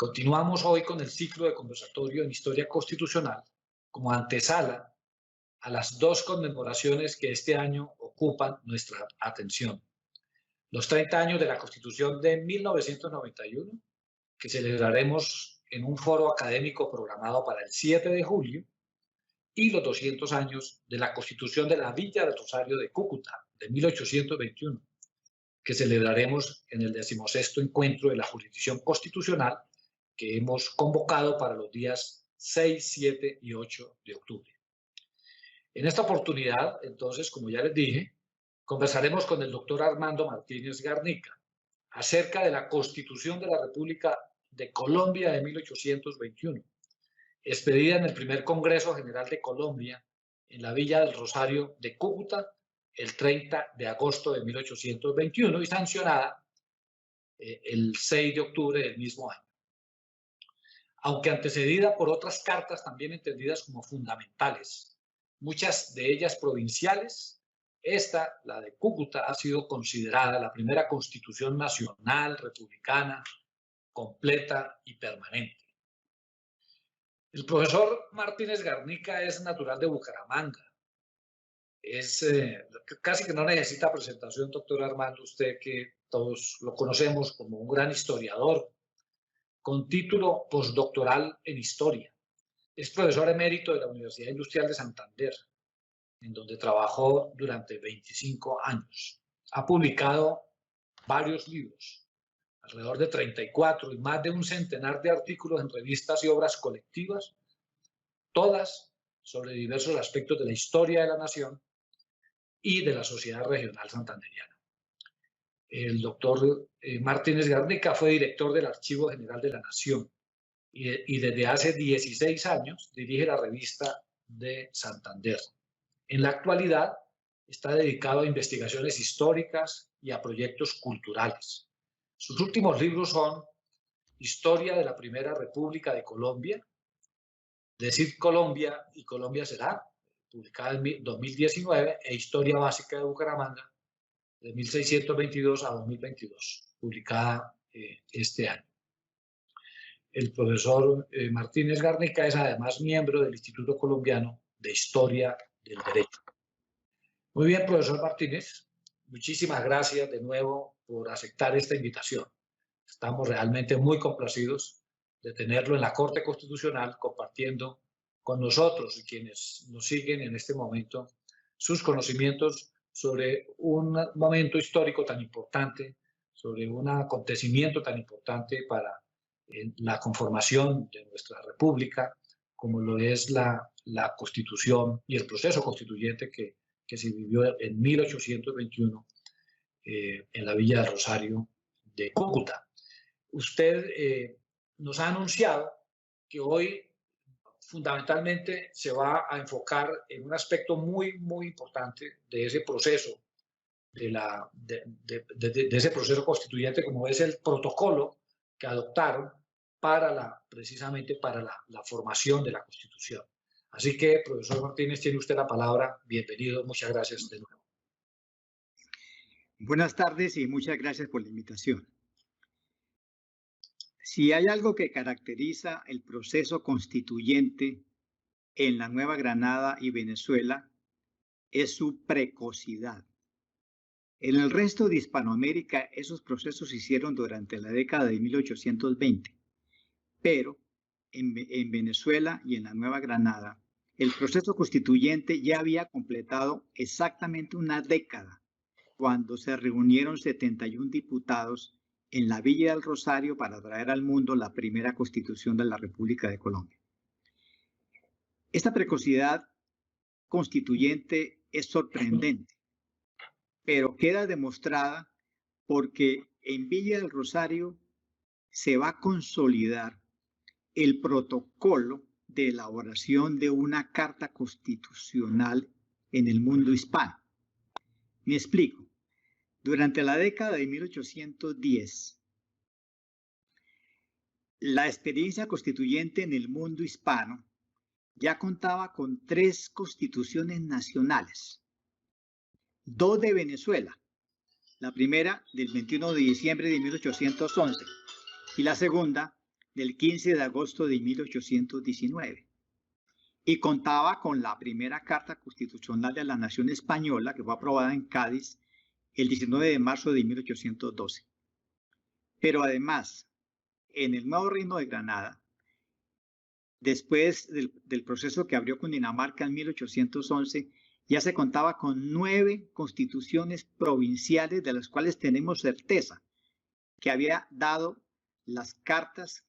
Continuamos hoy con el ciclo de conversatorio en Historia Constitucional como antesala a las dos conmemoraciones que este año ocupan nuestra atención. Los 30 años de la Constitución de 1991, que celebraremos en un foro académico programado para el 7 de julio, y los 200 años de la Constitución de la Villa del Rosario de Cúcuta, de 1821, que celebraremos en el 16º encuentro de la Jurisdicción Constitucional que hemos convocado para los días 6, 7 y 8 de octubre. En esta oportunidad, entonces, como ya les dije, conversaremos con el doctor Armando Martínez Garnica acerca de la Constitución de la República de Colombia de 1821, expedida en el primer Congreso General de Colombia en la Villa del Rosario de Cúcuta el 30 de agosto de 1821 y sancionada el 6 de octubre del mismo año. Aunque antecedida por otras cartas también entendidas como fundamentales, muchas de ellas provinciales, esta, la de Cúcuta, ha sido considerada la primera constitución nacional, republicana, completa y permanente. El profesor Martínez Garnica es natural de Bucaramanga. Casi que no necesita presentación, doctor Armando, usted que todos lo conocemos como un gran historiador, con título postdoctoral en Historia. Es profesor emérito de la Universidad Industrial de Santander, en donde trabajó durante 25 años. Ha publicado varios libros, alrededor de 34 y más de un centenar de artículos en revistas y obras colectivas, todas sobre diversos aspectos de la historia de la nación y de la sociedad regional santanderiana. El doctor Martínez Garnica fue director del Archivo General de la Nación y desde hace 16 años dirige la revista de Santander. En la actualidad está dedicado a investigaciones históricas y a proyectos culturales. Sus últimos libros son Historia de la Primera República de Colombia, Decir Colombia y Colombia será, publicada en 2019, e Historia Básica de Bucaramanga, de 1622 a 2022, publicada este año. El profesor Martínez Garnica es además miembro del Instituto Colombiano de Historia del Derecho. Muy bien, profesor Martínez, muchísimas gracias de nuevo por aceptar esta invitación. Estamos realmente muy complacidos de tenerlo en la Corte Constitucional compartiendo con nosotros y quienes nos siguen en este momento sus conocimientos sobre un momento histórico tan importante, sobre un acontecimiento tan importante para la conformación de nuestra república, como lo es la Constitución y el proceso constituyente que se vivió en 1821 en la Villa del Rosario de Cúcuta. Usted nos ha anunciado que hoy fundamentalmente se va a enfocar en un aspecto muy, muy importante de ese proceso, de ese proceso constituyente, como es el protocolo que adoptaron precisamente para la formación de la Constitución. Así que, profesor Martínez, tiene usted la palabra. Bienvenido, muchas gracias de nuevo. Buenas tardes y muchas gracias por la invitación. Si hay algo que caracteriza el proceso constituyente en la Nueva Granada y Venezuela, es su precocidad. En el resto de Hispanoamérica, esos procesos se hicieron durante la década de 1820, pero en Venezuela y en la Nueva Granada, el proceso constituyente ya había completado exactamente una década cuando se reunieron 71 diputados en la Villa del Rosario para traer al mundo la primera Constitución de la República de Colombia. Esta precocidad constituyente es sorprendente, pero queda demostrada porque en Villa del Rosario se va a consolidar el protocolo de elaboración de una carta constitucional en el mundo hispano. Me explico. Durante la década de 1810, la experiencia constituyente en el mundo hispano ya contaba con 3 constituciones nacionales, 2 de Venezuela, la primera del 21 de diciembre de 1811 y la segunda del 15 de agosto de 1819 y contaba con la primera Carta Constitucional de la Nación Española, que fue aprobada en Cádiz el 19 de marzo de 1812. Pero además, en el nuevo Reino de Granada, después del proceso que abrió Cundinamarca en 1811, ya se contaba con 9 constituciones provinciales, de las cuales tenemos certeza que había dado las cartas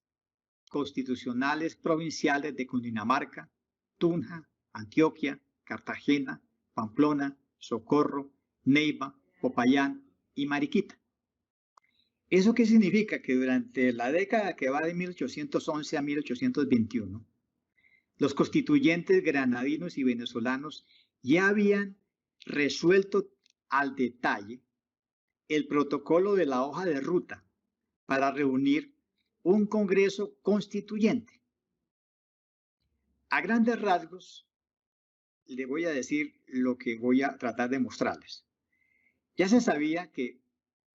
constitucionales provinciales de Cundinamarca, Tunja, Antioquia, Cartagena, Pamplona, Socorro, Neiva, Popayán y Mariquita. ¿Eso qué significa? Que durante la década que va de 1811 a 1821, los constituyentes granadinos y venezolanos ya habían resuelto al detalle el protocolo de la hoja de ruta para reunir un Congreso Constituyente. A grandes rasgos, le voy a decir lo que voy a tratar de mostrarles. Ya se sabía que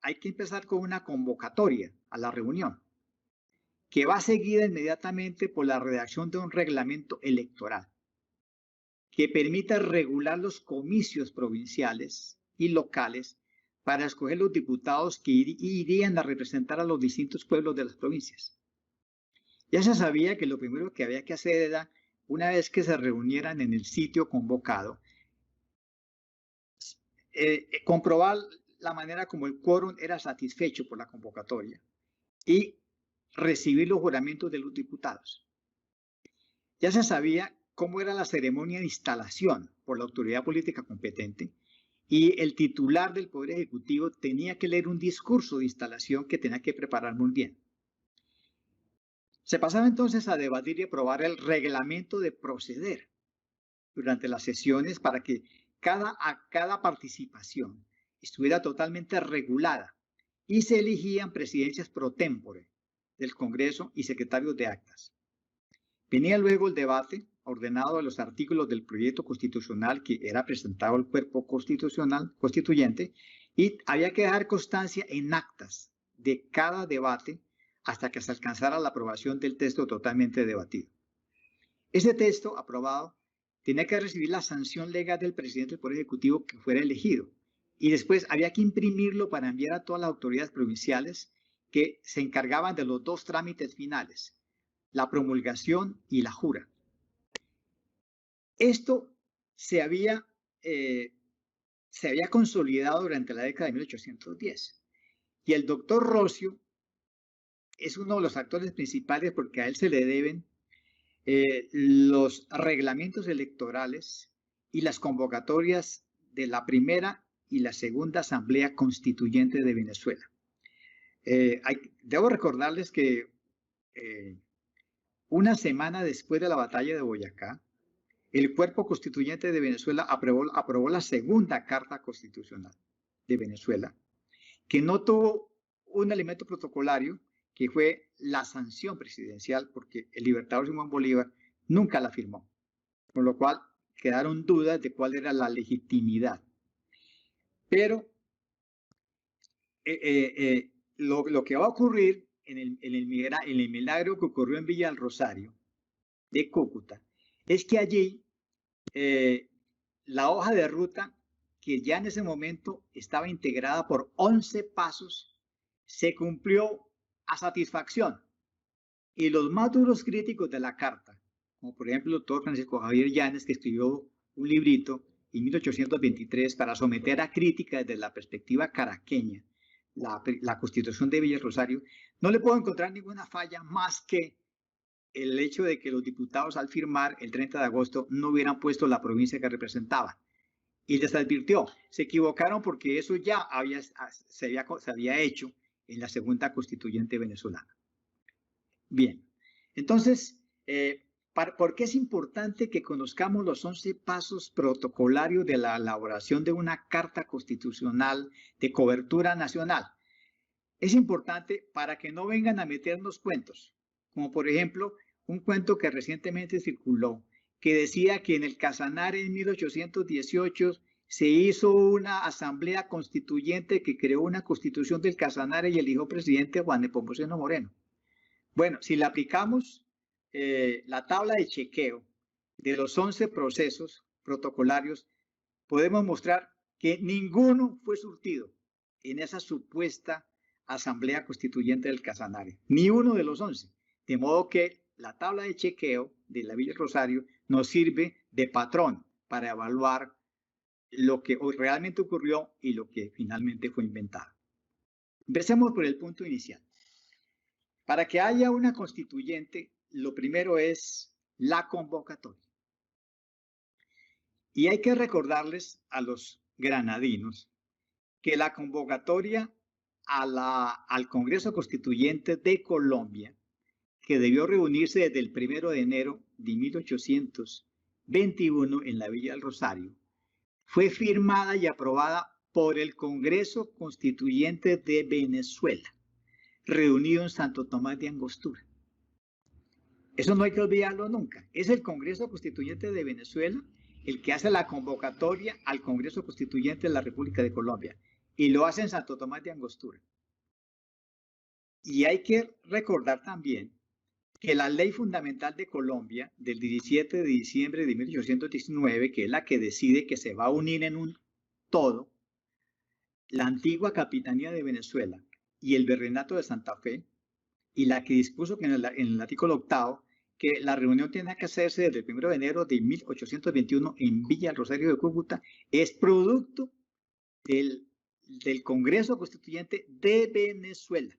hay que empezar con una convocatoria a la reunión, que va seguida inmediatamente por la redacción de un reglamento electoral, que permita regular los comicios provinciales y locales para escoger los diputados que irían a representar a los distintos pueblos de las provincias. Ya se sabía que lo primero que había que hacer era, una vez que se reunieran en el sitio convocado, comprobar la manera como el quórum era satisfecho por la convocatoria y recibir los juramentos de los diputados. Ya se sabía cómo era la ceremonia de instalación por la autoridad política competente y el titular del Poder Ejecutivo tenía que leer un discurso de instalación que tenía que preparar muy bien. Se pasaba entonces a debatir y aprobar el reglamento de proceder durante las sesiones para que cada participación estuviera totalmente regulada y se elegían presidencias pro tempore del Congreso y secretarios de actas. Venía luego el debate ordenado de los artículos del proyecto constitucional que era presentado al cuerpo constituyente y había que dejar constancia en actas de cada debate hasta que se alcanzara la aprobación del texto totalmente debatido. Ese texto aprobado tenía que recibir la sanción legal del presidente del Poder Ejecutivo que fuera elegido y después había que imprimirlo para enviar a todas las autoridades provinciales que se encargaban de los 2 trámites finales, la promulgación y la jura. Esto se había consolidado durante la década de 1810 y el doctor Rocio es uno de los actores principales porque a él se le deben los reglamentos electorales y las convocatorias de la primera y la segunda Asamblea Constituyente de Venezuela. Debo recordarles que una semana después de la batalla de Boyacá, el Cuerpo Constituyente de Venezuela aprobó la segunda Carta Constitucional de Venezuela, que no tuvo un elemento protocolario, que fue la sanción presidencial, porque el libertador Simón Bolívar nunca la firmó, con lo cual quedaron dudas de cuál era la legitimidad. Pero lo que va a ocurrir en el milagro que ocurrió en Villa del Rosario de Cúcuta es que allí la hoja de ruta, que ya en ese momento estaba integrada por 11 pasos, se cumplió a satisfacción. Y los más duros críticos de la carta, como por ejemplo el doctor Francisco Javier Llanes, que escribió un librito en 1823 para someter a crítica desde la perspectiva caraqueña la Constitución de Villa Rosario, no le puedo encontrar ninguna falla más que el hecho de que los diputados al firmar el 30 de agosto no hubieran puesto la provincia que representaban. Y les advirtió, se equivocaron porque eso ya se había hecho en la segunda constituyente venezolana. Bien, entonces, ¿por qué es importante que conozcamos los 11 pasos protocolarios de la elaboración de una carta constitucional de cobertura nacional? Es importante para que no vengan a meternos cuentos, como por ejemplo un cuento que recientemente circuló, que decía que en el Casanare en 1818 se hizo una asamblea constituyente que creó una constitución del Casanare y eligió presidente a Juan Nepomuceno Moreno. Bueno, si le aplicamos la tabla de chequeo de los 11 procesos protocolarios, podemos mostrar que ninguno fue surtido en esa supuesta asamblea constituyente del Casanare, ni uno de los 11. De modo que la tabla de chequeo de la Villa Rosario nos sirve de patrón para evaluar lo que realmente ocurrió y lo que finalmente fue inventado. Empecemos por el punto inicial. Para que haya una constituyente, lo primero es la convocatoria. Y hay que recordarles a los granadinos que la convocatoria al Congreso Constituyente de Colombia, que debió reunirse desde el 1 de enero de 1821 en la Villa del Rosario, fue firmada y aprobada por el Congreso Constituyente de Venezuela, reunido en Santo Tomás de Angostura. Eso no hay que olvidarlo nunca. Es el Congreso Constituyente de Venezuela el que hace la convocatoria al Congreso Constituyente de la República de Colombia, y lo hace en Santo Tomás de Angostura. Y hay que recordar también que la Ley Fundamental de Colombia del 17 de diciembre de 1819, que es la que decide que se va a unir en un todo la antigua Capitanía de Venezuela y el Virreinato de Santa Fe, y la que dispuso que en el artículo 8 que la reunión tiene que hacerse desde el 1 de enero de 1821 en Villa del Rosario de Cúcuta, es producto del Congreso Constituyente de Venezuela.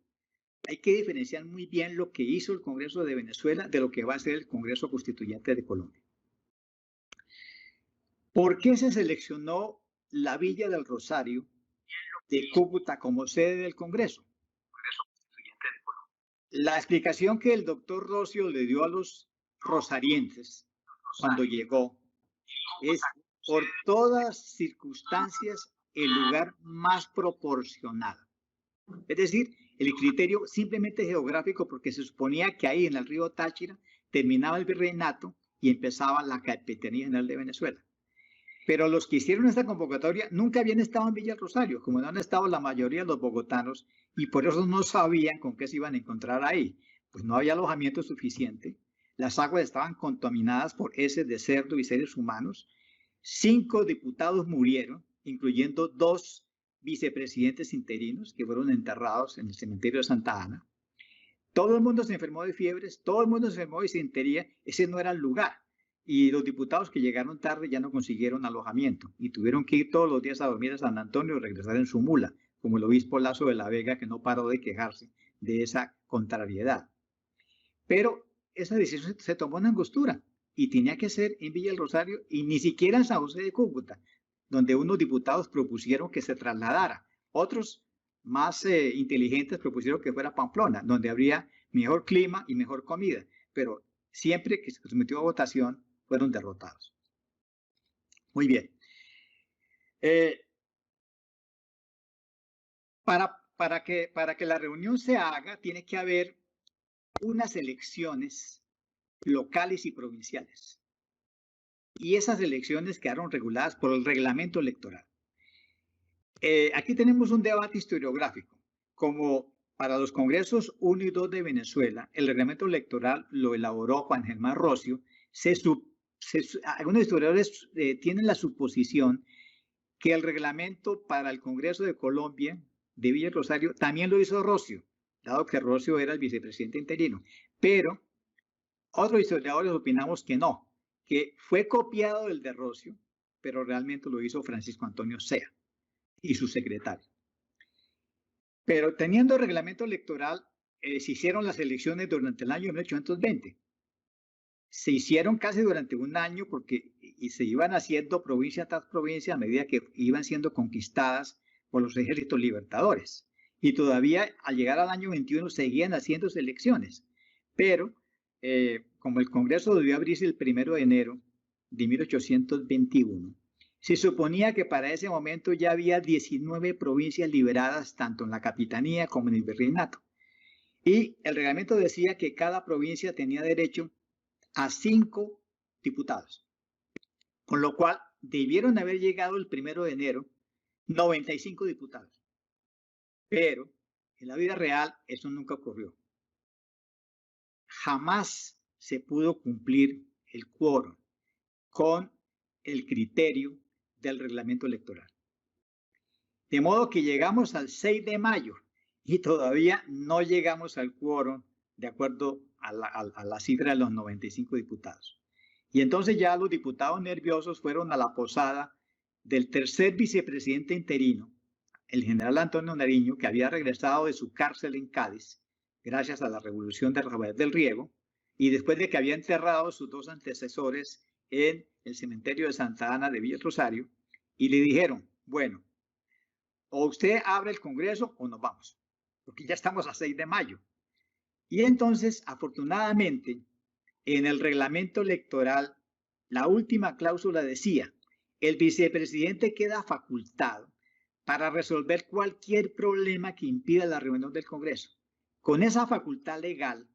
Hay que diferenciar muy bien lo que hizo el Congreso de Venezuela de lo que va a ser el Congreso Constituyente de Colombia. ¿Por qué se seleccionó la Villa del Rosario de Cúcuta como sede del Congreso? La explicación que el doctor Rocio le dio a los rosarienses cuando llegó es por todas circunstancias el lugar más proporcionado. Es decir, el criterio simplemente geográfico, porque se suponía que ahí en el río Táchira terminaba el virreinato y empezaba la Capitanía General de Venezuela. Pero los que hicieron esta convocatoria nunca habían estado en Villa del Rosario, como no han estado la mayoría de los bogotanos, y por eso no sabían con qué se iban a encontrar ahí. Pues no había alojamiento suficiente, las aguas estaban contaminadas por heces de cerdo y seres humanos, 5 diputados murieron, incluyendo 2 vicepresidentes interinos que fueron enterrados en el cementerio de Santa Ana. Todo el mundo se enfermó de fiebres, todo el mundo se enfermó de disentería, ese no era el lugar. Y los diputados que llegaron tarde ya no consiguieron alojamiento y tuvieron que ir todos los días a dormir a San Antonio y regresar en su mula, como el obispo Lazo de la Vega, que no paró de quejarse de esa contrariedad. Pero esa decisión se tomó en Angostura y tenía que ser en Villa del Rosario y ni siquiera en San José de Cúcuta, donde unos diputados propusieron que se trasladara. Otros más inteligentes propusieron que fuera Pamplona, donde habría mejor clima y mejor comida, pero siempre que se sometió a votación fueron derrotados. Muy bien. Para que la reunión se haga, tiene que haber unas elecciones locales y provinciales. Y esas elecciones quedaron reguladas por el reglamento electoral. Aquí tenemos un debate historiográfico. Como para los congresos 1 y 2 de Venezuela, el reglamento electoral lo elaboró Juan Germán Rocio, algunos historiadores tienen la suposición que el reglamento para el Congreso de Colombia de Villa Rosario también lo hizo Rocio, dado que Rocio era el vicepresidente interino. Pero otros historiadores opinamos que no, que fue copiado el de Rocio, pero realmente lo hizo Francisco Antonio Sea y su secretario. Pero teniendo el reglamento electoral, se hicieron las elecciones durante el año 1820. Se hicieron casi durante un año porque se iban haciendo provincia tras provincia a medida que iban siendo conquistadas por los ejércitos libertadores. Y todavía al llegar al año 21 seguían haciendo elecciones. Pero como el Congreso debió abrirse el 1 de enero de 1821, se suponía que para ese momento ya había 19 provincias liberadas tanto en la Capitanía como en el Virreinato. Y el reglamento decía que cada provincia tenía derecho a 5 diputados, con lo cual debieron haber llegado el 1 de enero 95 diputados. Pero en la vida real eso nunca ocurrió. jamás se pudo cumplir el quórum con el criterio del reglamento electoral. De modo que llegamos al 6 de mayo y todavía no llegamos al quórum de acuerdo a la cifra de los 95 diputados. Y entonces ya los diputados nerviosos fueron a la posada del tercer vicepresidente interino, el general Antonio Nariño, que había regresado de su cárcel en Cádiz, gracias a la revolución de Rafael del Riego, y después de que había enterrado a sus dos antecesores en el cementerio de Santa Ana de Villa Rosario, y le dijeron, bueno, o usted abre el Congreso o nos vamos, porque ya estamos a 6 de mayo. Y entonces, afortunadamente, en el reglamento electoral, la última cláusula decía, el vicepresidente queda facultado para resolver cualquier problema que impida la reunión del Congreso. Con esa facultad legal,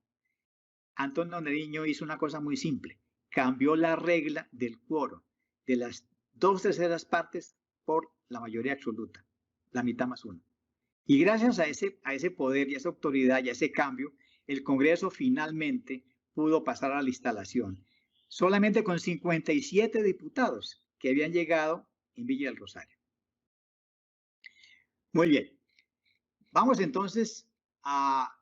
Antonio Nariño hizo una cosa muy simple, cambió la regla del quórum de las 2/3 partes por la mayoría absoluta, la mitad más uno. Y gracias a ese poder y a esa autoridad y a ese cambio, el Congreso finalmente pudo pasar a la instalación, solamente con 57 diputados que habían llegado en Villa del Rosario. Muy bien, vamos entonces a...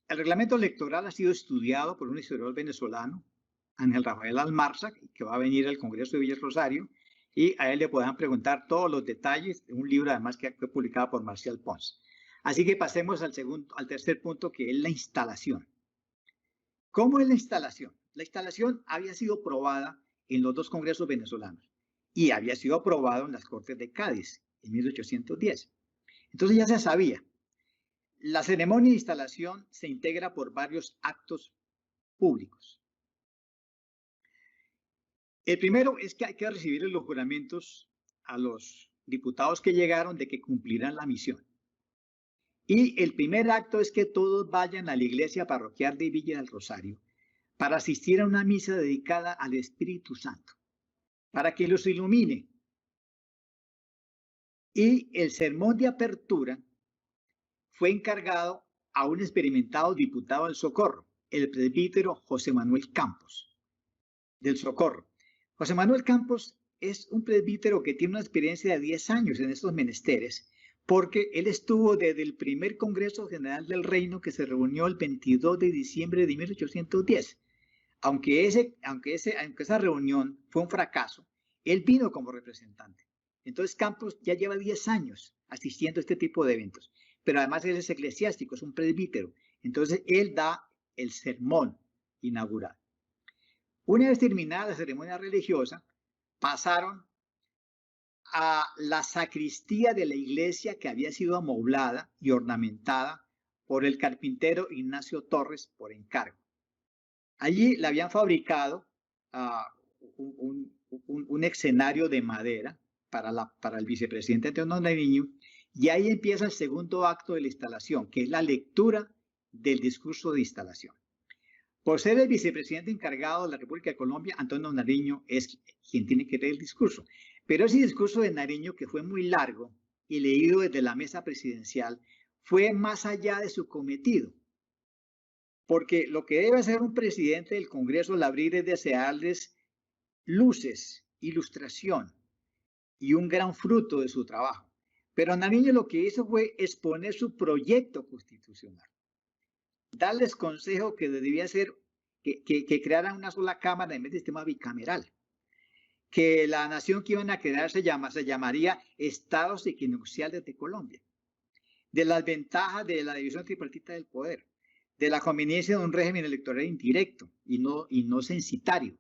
El reglamento electoral ha sido estudiado por un historiador venezolano, Ángel Rafael Almarza, que va a venir al Congreso de Villa del Rosario, y a él le podrán preguntar todos los detalles de un libro además que fue publicado por Marcial Pons. Así que pasemos al tercer punto, que es la instalación. ¿Cómo es la instalación? La instalación había sido probada en los dos congresos venezolanos y había sido aprobado en las Cortes de Cádiz en 1810. Entonces ya se sabía. La ceremonia de instalación se integra por varios actos públicos. El primero es que hay que recibir los juramentos a los diputados que llegaron de que cumplirán la misión. Y el primer acto es que todos vayan a la iglesia parroquial de Villa del Rosario para asistir a una misa dedicada al Espíritu Santo, para que los ilumine. Y el sermón de apertura fue encargado a un experimentado diputado del Socorro, el presbítero José Manuel Campos, del Socorro. José Manuel Campos es un presbítero que tiene una experiencia de 10 años en estos menesteres, porque él estuvo desde el primer Congreso General del Reino que se reunió el 22 de diciembre de 1810. Aunque esa reunión fue un fracaso, él vino como representante. Entonces Campos ya lleva 10 años asistiendo a este tipo de eventos, pero además él es eclesiástico, es un presbítero. Entonces él da el sermón inaugural. Una vez terminada la ceremonia religiosa, pasaron a la sacristía de la iglesia que había sido amoblada y ornamentada por el carpintero Ignacio Torres por encargo. Allí le habían fabricado un escenario de madera para el vicepresidente Antonio Nariño, y ahí empieza el segundo acto de la instalación, que es la lectura del discurso de instalación. Por ser el vicepresidente encargado de la República de Colombia, Antonio Nariño es quien tiene que leer el discurso. Pero ese discurso de Nariño, que fue muy largo y leído desde la mesa presidencial, fue más allá de su cometido. Porque lo que debe hacer un presidente del Congreso al abrir es desearles luces, ilustración y un gran fruto de su trabajo. Pero Nariño lo que hizo fue exponer su proyecto constitucional, darles consejo que debía ser que crearan una sola cámara en vez de sistema bicameral, que la nación que iban a crear se llamaría Estados Equinocciales de Colombia, de las ventajas de la división tripartita del poder, de la conveniencia de un régimen electoral indirecto y no censitario,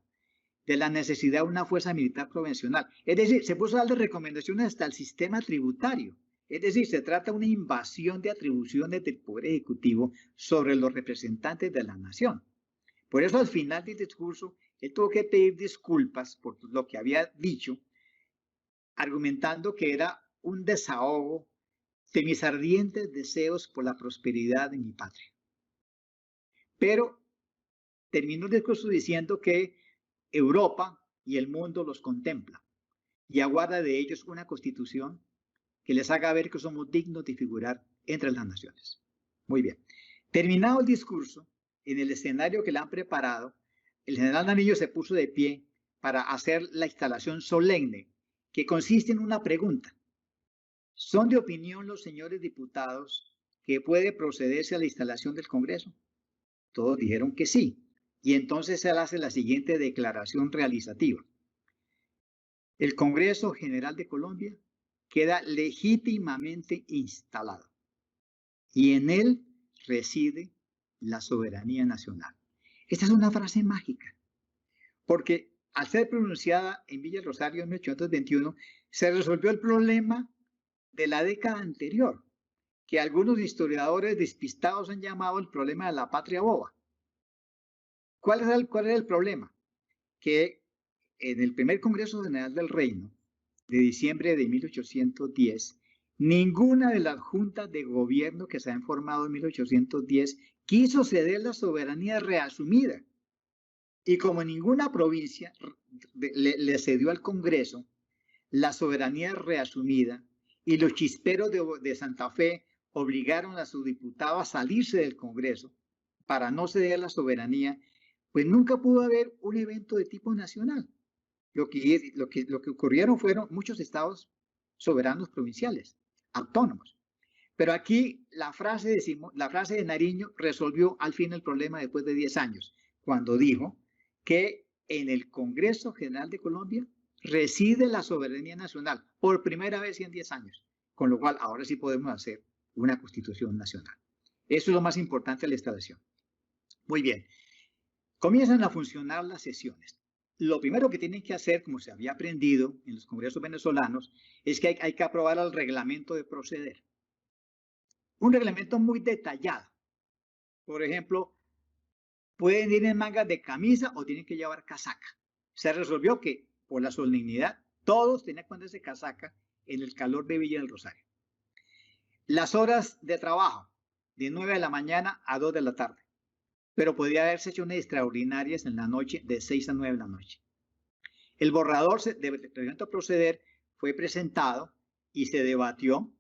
de la necesidad de una fuerza militar provincial. Es decir, se puso a darle recomendaciones hasta el sistema tributario. Es decir, se trata de una invasión de atribuciones del Poder Ejecutivo sobre los representantes de la nación. Por eso, al final del discurso, él tuvo que pedir disculpas por lo que había dicho, argumentando que era un desahogo de mis ardientes deseos por la prosperidad de mi patria. Pero terminó el discurso diciendo que Europa y el mundo los contempla y aguarda de ellos una constitución que les haga ver que somos dignos de figurar entre las naciones. Muy bien. Terminado el discurso, en el escenario que le han preparado, el general Nariño se puso de pie para hacer la instalación solemne, que consiste en una pregunta. ¿Son de opinión los señores diputados que puede procederse a la instalación del Congreso? Todos dijeron que sí. Y entonces él hace la siguiente declaración realizativa. El Congreso General de Colombia queda legítimamente instalado y en él reside la soberanía nacional. Esta es una frase mágica, porque al ser pronunciada en Villa El Rosario en 1821, se resolvió el problema de la década anterior, que algunos historiadores despistados han llamado el problema de la patria boba. ¿Cuál era el problema? Que en el primer Congreso General del Reino, de diciembre de 1810, ninguna de las juntas de gobierno que se han formado en 1810 quiso ceder la soberanía reasumida. Y como ninguna provincia le cedió al Congreso la soberanía reasumida, y los chisperos de Santa Fe obligaron a sus diputados a salirse del Congreso para no ceder la soberanía, pues nunca pudo haber un evento de tipo nacional. Lo que ocurrieron fueron muchos estados soberanos provinciales, autónomos. Pero aquí la frase de Nariño resolvió al fin el problema después de 10 años, cuando dijo que en el Congreso General de Colombia reside la soberanía nacional por primera vez en 10 años, con lo cual ahora sí podemos hacer una constitución nacional. Eso es lo más importante de la instalación. Muy bien, comienzan a funcionar las sesiones. Lo primero que tienen que hacer, como se había aprendido en los congresos venezolanos, es que hay que aprobar el reglamento de proceder. Un reglamento muy detallado. Por ejemplo, pueden ir en mangas de camisa o tienen que llevar casaca. Se resolvió que, por la solemnidad, todos tenían que ponerse casaca en el calor de Villa del Rosario. Las horas de trabajo, de 9 de la mañana a 2 de la tarde. Pero podría haber sesiones extraordinarias en la noche, de 6 a 9 de la noche. El borrador de reglamento a proceder fue presentado y se debatió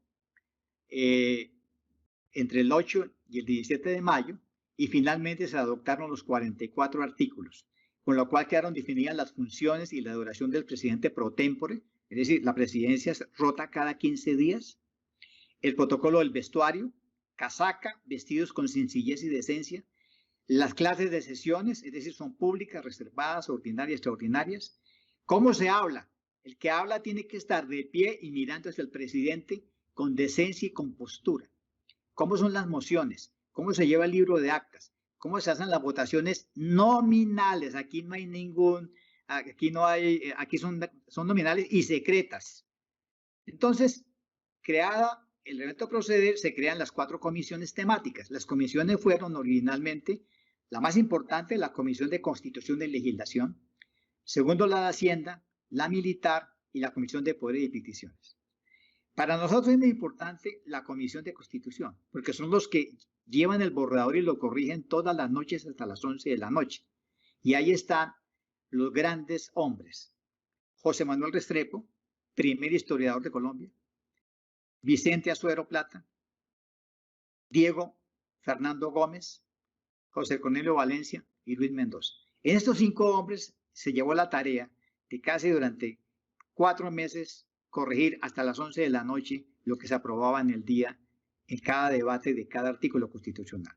entre el 8 y el 17 de mayo, y finalmente se adoptaron los 44 artículos, con lo cual quedaron definidas las funciones y la duración del presidente pro tempore, es decir, la presidencia se rota cada 15 días, el protocolo del vestuario, casaca, vestidos con sencillez y decencia, las clases de sesiones, es decir, son públicas, reservadas, ordinarias, extraordinarias. ¿Cómo se habla? El que habla tiene que estar de pie y mirando hacia el presidente con decencia y compostura. ¿Cómo son las mociones? ¿Cómo se lleva el libro de actas? ¿Cómo se hacen las votaciones nominales? Aquí no hay aquí son nominales y secretas. Entonces, creada el reglamento a proceder, se crean las 4 comisiones temáticas. Las comisiones fueron originalmente, la más importante, la Comisión de Constitución y Legislación, segundo la de Hacienda, la Militar y la Comisión de Poderes y Peticiones. Para nosotros es muy importante la Comisión de Constitución, porque son los que llevan el borrador y lo corrigen todas las noches hasta las 11 de la noche. Y ahí están los grandes hombres. José Manuel Restrepo, primer historiador de Colombia. Vicente Azuero Plata, Diego Fernando Gómez, José Cornelio Valencia y Luis Mendoza. En estos 5 hombres se llevó la tarea de casi durante 4 meses corregir hasta las 11 de la noche lo que se aprobaba en el día, en cada debate de cada artículo constitucional.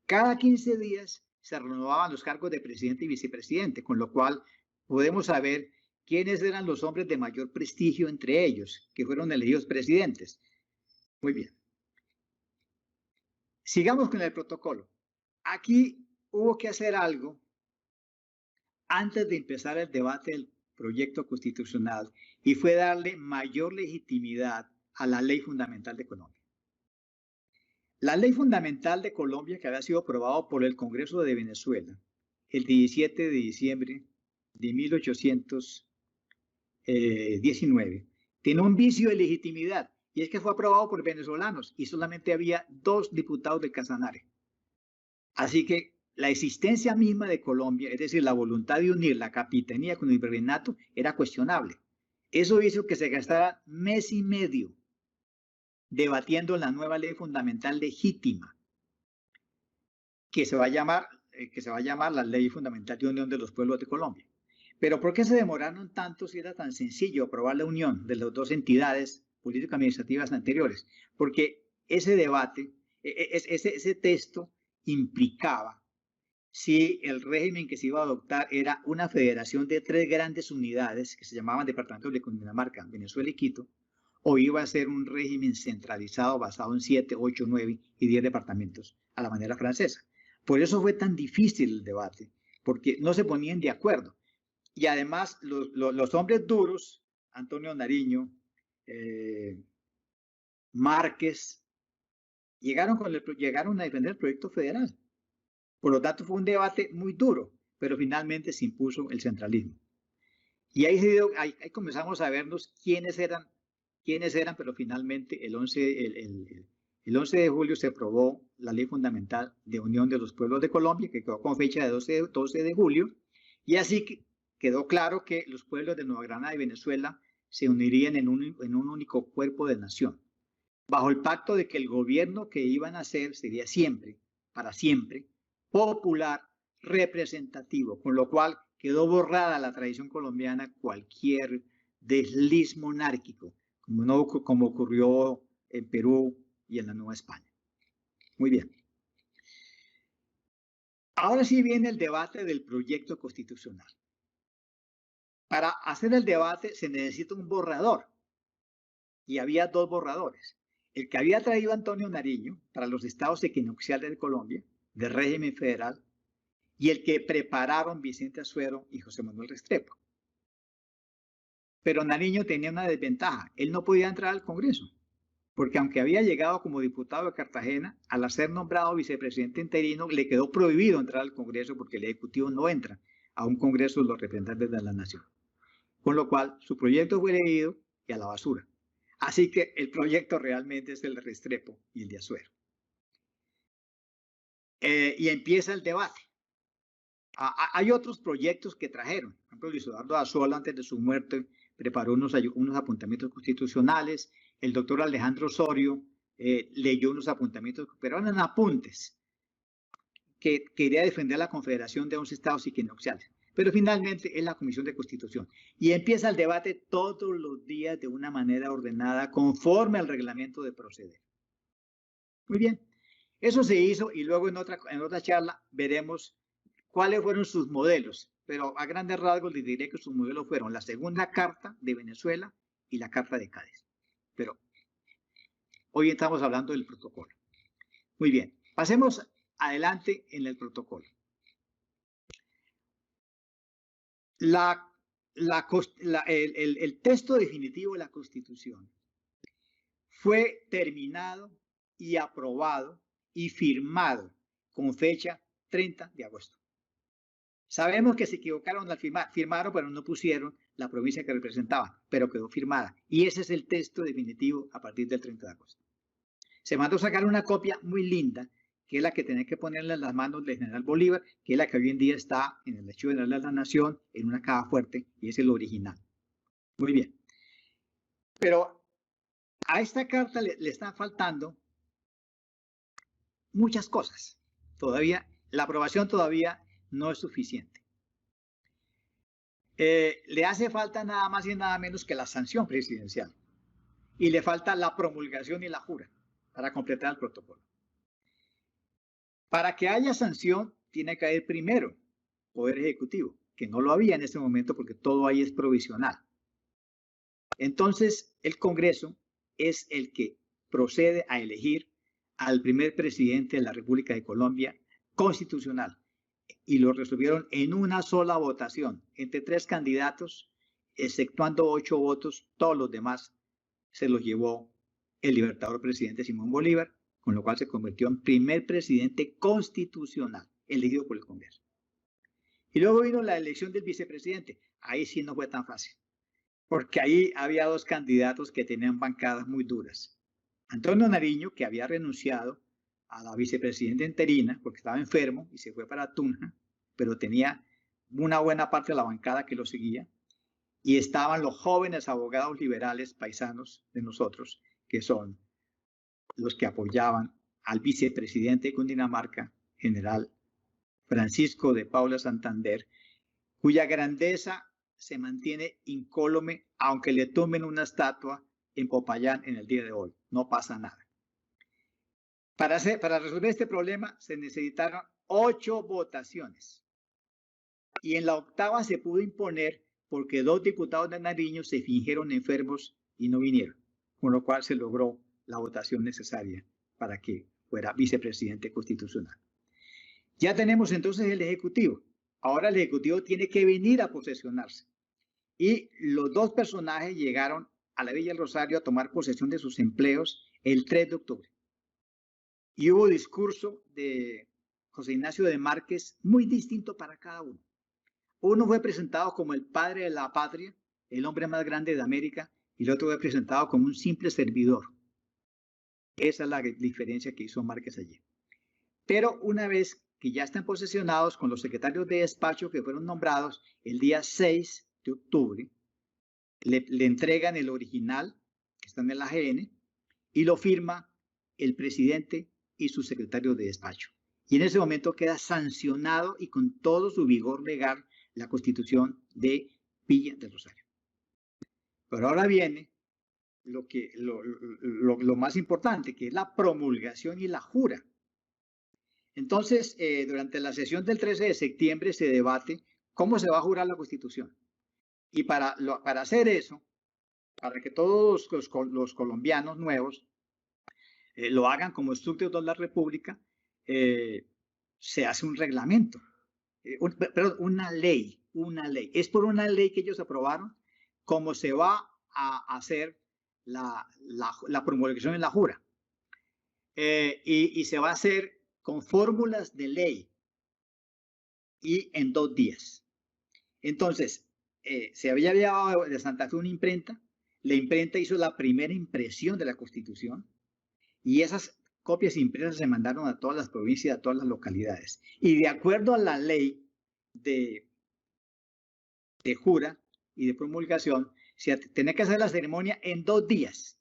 Cada 15 días se renovaban los cargos de presidente y vicepresidente, con lo cual podemos saber quiénes eran los hombres de mayor prestigio entre ellos, que fueron elegidos presidentes. Muy bien. Sigamos con el protocolo. Aquí hubo que hacer algo antes de empezar el debate del proyecto constitucional, y fue darle mayor legitimidad a la Ley Fundamental de Colombia. La Ley Fundamental de Colombia, que había sido aprobada por el Congreso de Venezuela el 17 de diciembre de 1819, tiene un vicio de legitimidad, y es que fue aprobado por venezolanos y solamente había 2 diputados del Casanare. Así que la existencia misma de Colombia, es decir, la voluntad de unir la capitanía con el virreinato, era cuestionable. Eso hizo que se gastara 1 mes y medio debatiendo la nueva ley fundamental legítima. que se va a llamar la Ley Fundamental de Unión de los Pueblos de Colombia. Pero ¿por qué se demoraron tanto si era tan sencillo aprobar la unión de las dos entidades político-administrativas anteriores? Porque ese debate, ese texto implicaba si el régimen que se iba a adoptar era una federación de 3 grandes unidades que se llamaban departamentos de Cundinamarca, Venezuela y Quito, o iba a ser un régimen centralizado basado en 7, 8, 9 y 10 departamentos a la manera francesa. Por eso fue tan difícil el debate, porque no se ponían de acuerdo. Y además los hombres duros, Antonio Nariño, Márquez, llegaron a defender el proyecto federal. Por lo tanto, fue un debate muy duro, pero finalmente se impuso el centralismo. Y ahí comenzamos a vernos quiénes eran, pero finalmente el 11 de julio se aprobó la Ley Fundamental de Unión de los Pueblos de Colombia, que quedó con fecha de 12 de julio, y así quedó claro que los pueblos de Nueva Granada y Venezuela se unirían en un único cuerpo de nación, bajo el pacto de que el gobierno que iban a hacer sería siempre, para siempre, popular, representativo, con lo cual quedó borrada la tradición colombiana cualquier desliz monárquico, como ocurrió en Perú y en la Nueva España. Muy bien. Ahora sí viene el debate del proyecto constitucional. Para hacer el debate se necesita un borrador, y había 2 borradores. El que había traído Antonio Nariño para los estados equinocciales de Colombia, del régimen federal, y el que prepararon Vicente Azuero y José Manuel Restrepo. Pero Nariño tenía una desventaja, él no podía entrar al Congreso, porque aunque había llegado como diputado de Cartagena, al ser nombrado vicepresidente interino, le quedó prohibido entrar al Congreso porque el Ejecutivo no entra a un Congreso de los representantes de la nación. Con lo cual, su proyecto fue leído y a la basura. Así que el proyecto realmente es el de Restrepo y el de Azuero. Y empieza el debate. Hay otros proyectos que trajeron. Por ejemplo, Luis Eduardo Azola, antes de su muerte, preparó unos apuntamientos constitucionales. El doctor Alejandro Osorio leyó unos apuntamientos, pero eran apuntes que quería defender la Confederación de 11 estados equinocciales. Pero finalmente es la Comisión de Constitución. Y empieza el debate todos los días de una manera ordenada, conforme al reglamento de proceder. Muy bien. Eso se hizo y luego en otra charla veremos cuáles fueron sus modelos. Pero a grandes rasgos les diré que sus modelos fueron la segunda carta de Venezuela y la carta de Cádiz. Pero hoy estamos hablando del protocolo. Muy bien. Pasemos adelante en el protocolo. El texto definitivo de la Constitución fue terminado y aprobado y firmado con fecha 30 de agosto. Sabemos que se equivocaron al firmar, firmaron, pero no pusieron la provincia que representaban, pero quedó firmada. Y ese es el texto definitivo a partir del 30 de agosto. Se mandó sacar una copia muy linda, que es la que tenés que ponerle en las manos del general Bolívar, que es la que hoy en día está en el Archivo General de la Nación, en una caja fuerte, y es el original. Muy bien. Pero a esta carta le están faltando muchas cosas. Todavía, la aprobación todavía no es suficiente. Le hace falta nada más y nada menos que la sanción presidencial. Y le falta la promulgación y la jura para completar el protocolo. Para que haya sanción, tiene que haber primero Poder Ejecutivo, que no lo había en ese momento porque todo ahí es provisional. Entonces, el Congreso es el que procede a elegir al primer presidente de la República de Colombia constitucional. Y lo resolvieron en una sola votación, entre 3 candidatos, exceptuando 8 votos, todos los demás se los llevó el libertador presidente Simón Bolívar, con lo cual se convirtió en primer presidente constitucional, elegido por el Congreso. Y luego vino la elección del vicepresidente. Ahí sí no fue tan fácil, porque ahí había 2 candidatos que tenían bancadas muy duras. Antonio Nariño, que había renunciado a la vicepresidenta interina, porque estaba enfermo y se fue para Tunja, pero tenía una buena parte de la bancada que lo seguía. Y estaban los jóvenes abogados liberales paisanos de nosotros, que son los que apoyaban al vicepresidente de Cundinamarca, general Francisco de Paula Santander, cuya grandeza se mantiene incólume, aunque le tomen una estatua en Popayán en el día de hoy. No pasa nada. Para resolver este problema se necesitaron 8 votaciones. Y en la octava se pudo imponer porque 2 diputados de Nariño se fingieron enfermos y no vinieron, con lo cual se logró la votación necesaria para que fuera vicepresidente constitucional. Ya tenemos entonces el Ejecutivo. Ahora el Ejecutivo tiene que venir a posesionarse. Y los 2 personajes llegaron a la Villa del Rosario a tomar posesión de sus empleos el 3 de octubre. Y hubo discurso de José Ignacio de Márquez muy distinto para cada uno. Uno fue presentado como el padre de la patria, el hombre más grande de América, y el otro fue presentado como un simple servidor. Esa es la diferencia que hizo Márquez allí. Pero una vez que ya están posesionados con los secretarios de despacho que fueron nombrados el día 6 de octubre, le entregan el original, que está en el AGN, y lo firma el presidente y su secretario de despacho. Y en ese momento queda sancionado y con todo su vigor legal la Constitución de Villa del Rosario. Pero ahora viene lo más importante, que es la promulgación y la jura. Entonces, durante la sesión del 13 de septiembre se debate cómo se va a jurar la Constitución. Y para hacer eso, para que todos los colombianos nuevos lo hagan como súbditos de la República, se hace un reglamento, perdón, una ley. Es por una ley que ellos aprobaron cómo se va a hacer la promulgación en la jura. Y se va a hacer con fórmulas de ley y en 2 días. Entonces, se había llevado de Santa Fe una imprenta. La imprenta hizo la primera impresión de la Constitución y esas copias impresas se mandaron a todas las provincias, a todas las localidades. Y de acuerdo a la ley de jura y de promulgación, se tenía que hacer la ceremonia en 2 días.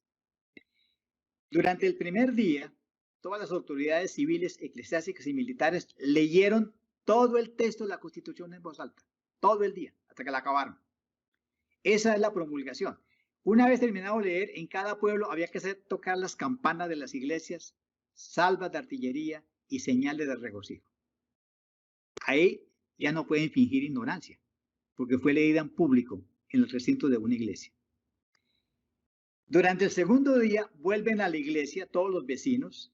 Durante el primer día, todas las autoridades civiles, eclesiásticas y militares leyeron todo el texto de la Constitución en voz alta, todo el día, hasta que la acabaron. Esa es la promulgación. Una vez terminado de leer, en cada pueblo había que hacer tocar las campanas de las iglesias, salvas de artillería y señales de regocijo. Ahí ya no pueden fingir ignorancia, porque fue leída en público en el recinto de una iglesia. Durante el segundo día vuelven a la iglesia todos los vecinos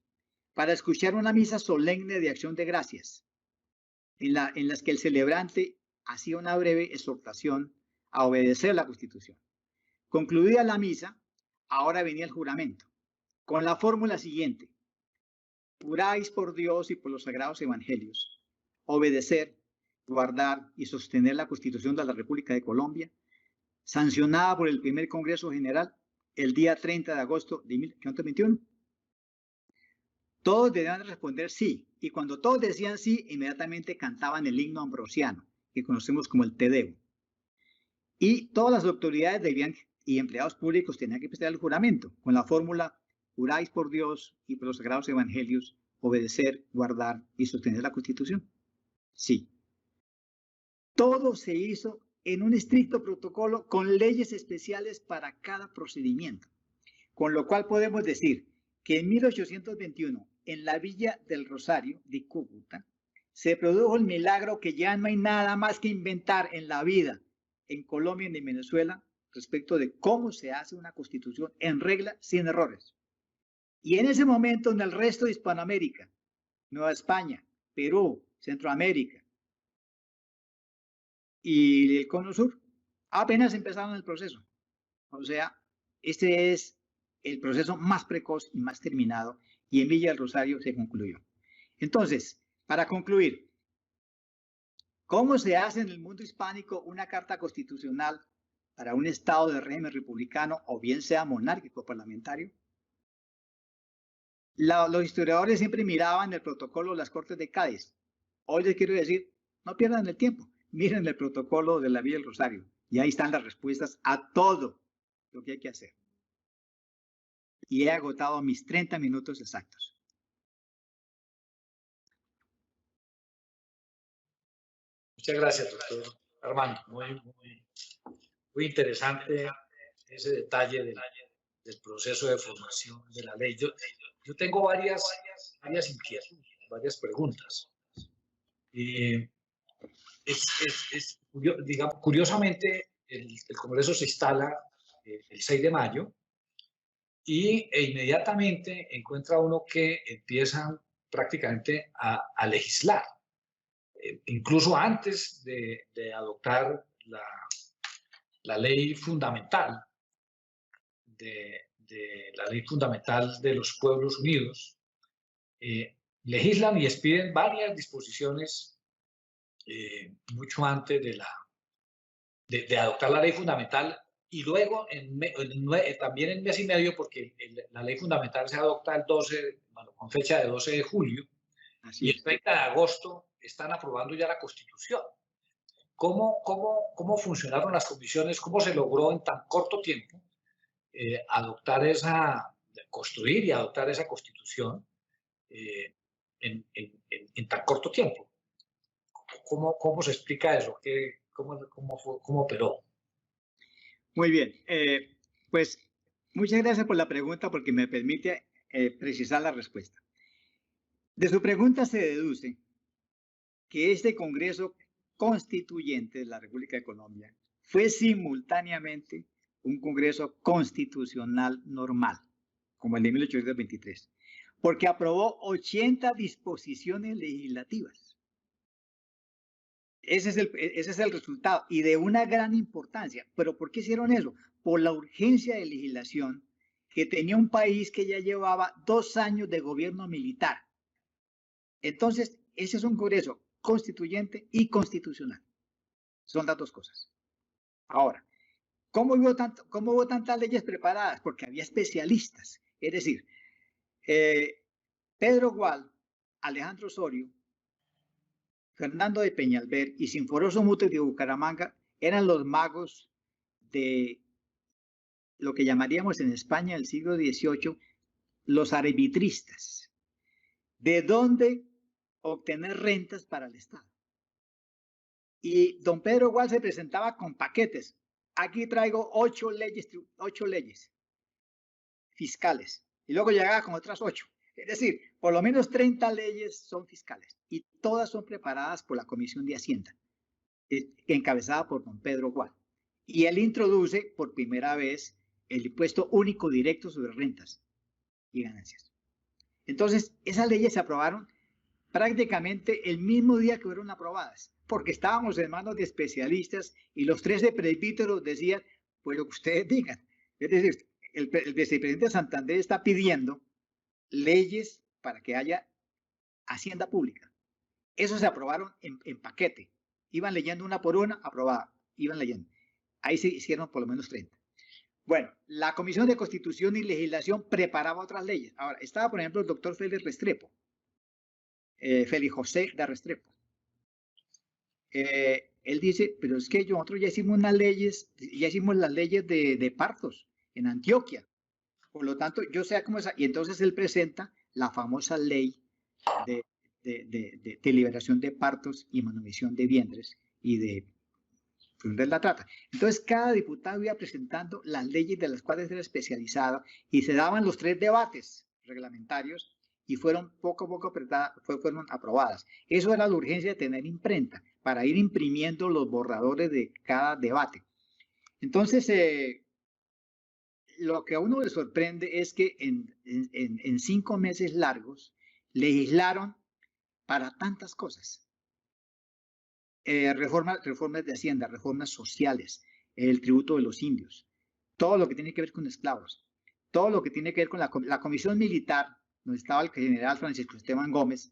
para escuchar una misa solemne de acción de gracias, en las que el celebrante hacía una breve exhortación a obedecer la Constitución. Concluida la misa, ahora venía el juramento, con la fórmula siguiente: juráis por Dios y por los sagrados evangelios, obedecer, guardar y sostener la Constitución de la República de Colombia, sancionada por el primer Congreso General el día 30 de agosto de 1821. Todos debían responder sí, y cuando todos decían sí, inmediatamente cantaban el himno ambrosiano, que conocemos como el Te Deum. Y todas las autoridades debían, y empleados públicos tenían que prestar el juramento, con la fórmula: juráis por Dios y por los sagrados evangelios, obedecer, guardar y sostener la Constitución. Sí. Todo se hizo en un estricto protocolo con leyes especiales para cada procedimiento. Con lo cual podemos decir que en 1821, en la Villa del Rosario de Cúcuta, se produjo el milagro que ya no hay nada más que inventar en la vida, en Colombia y en Venezuela, respecto de cómo se hace una constitución en regla, sin errores. Y en ese momento, en el resto de Hispanoamérica, Nueva España, Perú, Centroamérica y el Cono Sur, apenas empezaron el proceso. O sea, este es el proceso más precoz y más terminado, y en Villa del Rosario se concluyó. Entonces, para concluir, ¿cómo se hace en el mundo hispánico una carta constitucional para un estado de régimen republicano o bien sea monárquico parlamentario? Los historiadores siempre miraban el protocolo de las Cortes de Cádiz. Hoy les quiero decir, no pierdan el tiempo, miren el protocolo de la Villa del Rosario y ahí están las respuestas a todo lo que hay que hacer. Y he agotado mis 30 minutos exactos. Muchas gracias, doctor Armando. Muy interesante ese detalle del proceso de formación de la ley. Yo tengo varias inquietudes, varias preguntas. Digamos, curiosamente, el Congreso se instala el 6 de mayo e inmediatamente encuentra uno que empiezan prácticamente a legislar. Incluso antes de adoptar la ley fundamental de la ley fundamental de los Pueblos Unidos, legislan y expiden varias disposiciones mucho antes de adoptar la ley fundamental, y luego también en mes y medio, porque la ley fundamental se adopta el 12, bueno, con fecha de 12 de julio, y el 30 de agosto están aprobando ya la Constitución. ¿Cómo funcionaron las comisiones? ¿Cómo se logró en tan corto tiempo construir y adoptar esa Constitución en tan corto tiempo? ¿Cómo se explica eso? ¿Cómo operó? Muy bien. Pues muchas gracias por la pregunta, porque me permite precisar la respuesta. De su pregunta se deduce que este Congreso Constituyente de la República de Colombia fue simultáneamente un Congreso Constitucional normal, como el de 1823, porque aprobó 80 disposiciones legislativas. Ese es el resultado, y de una gran importancia. ¿Pero por qué hicieron eso? Por la urgencia de legislación que tenía un país que ya llevaba 2 años de gobierno militar. Entonces, ese es un Congreso constituyente y constitucional. Son las dos cosas. Ahora, ¿cómo hubo tantas leyes preparadas? Porque había especialistas. Es decir, Pedro Gual, Alejandro Osorio, Fernando de Peñalver y Sinforoso Mute de Bucaramanga eran los magos de lo que llamaríamos en España el siglo XVIII los arbitristas. ¿De dónde obtener rentas para el Estado? Y don Pedro Gual se presentaba con paquetes. Aquí traigo 8 leyes fiscales. Y luego llegaba con otras 8. Es decir, por lo menos 30 leyes son fiscales. Y todas son preparadas por la Comisión de Hacienda, encabezada por don Pedro Gual. Y él introduce por primera vez el impuesto único directo sobre rentas y ganancias. Entonces, esas leyes se aprobaron prácticamente el mismo día que fueron aprobadas, porque estábamos en manos de especialistas y los 13 presbíteros decían, pues lo que ustedes digan. Es decir, el vicepresidente de Santander está pidiendo leyes para que haya hacienda pública. Eso se aprobaron en paquete. Iban leyendo una por una, aprobada. Iban leyendo. Ahí se hicieron por lo menos 30. Bueno, la Comisión de Constitución y Legislación preparaba otras leyes. Ahora, estaba, por ejemplo, el doctor Félix Restrepo. Félix José de Restrepo. Él dice, pero es que nosotros ya hicimos las leyes de partos en Antioquia. Por lo tanto, yo sé cómo es. Y entonces él presenta la famosa ley de liberación de partos y manutención de vientres y de la trata. Entonces, cada diputado iba presentando las leyes de las cuales era especializado y se daban los 3 debates reglamentarios y fueron poco a poco fueron aprobadas. Eso era la urgencia de tener imprenta para ir imprimiendo los borradores de cada debate. Entonces, lo que a uno le sorprende es que en 5 meses largos legislaron para tantas cosas. Reformas de Hacienda, reformas sociales, el tributo de los indios, todo lo que tiene que ver con esclavos, todo lo que tiene que ver con la comisión militar, donde estaba el general Francisco Esteban Gómez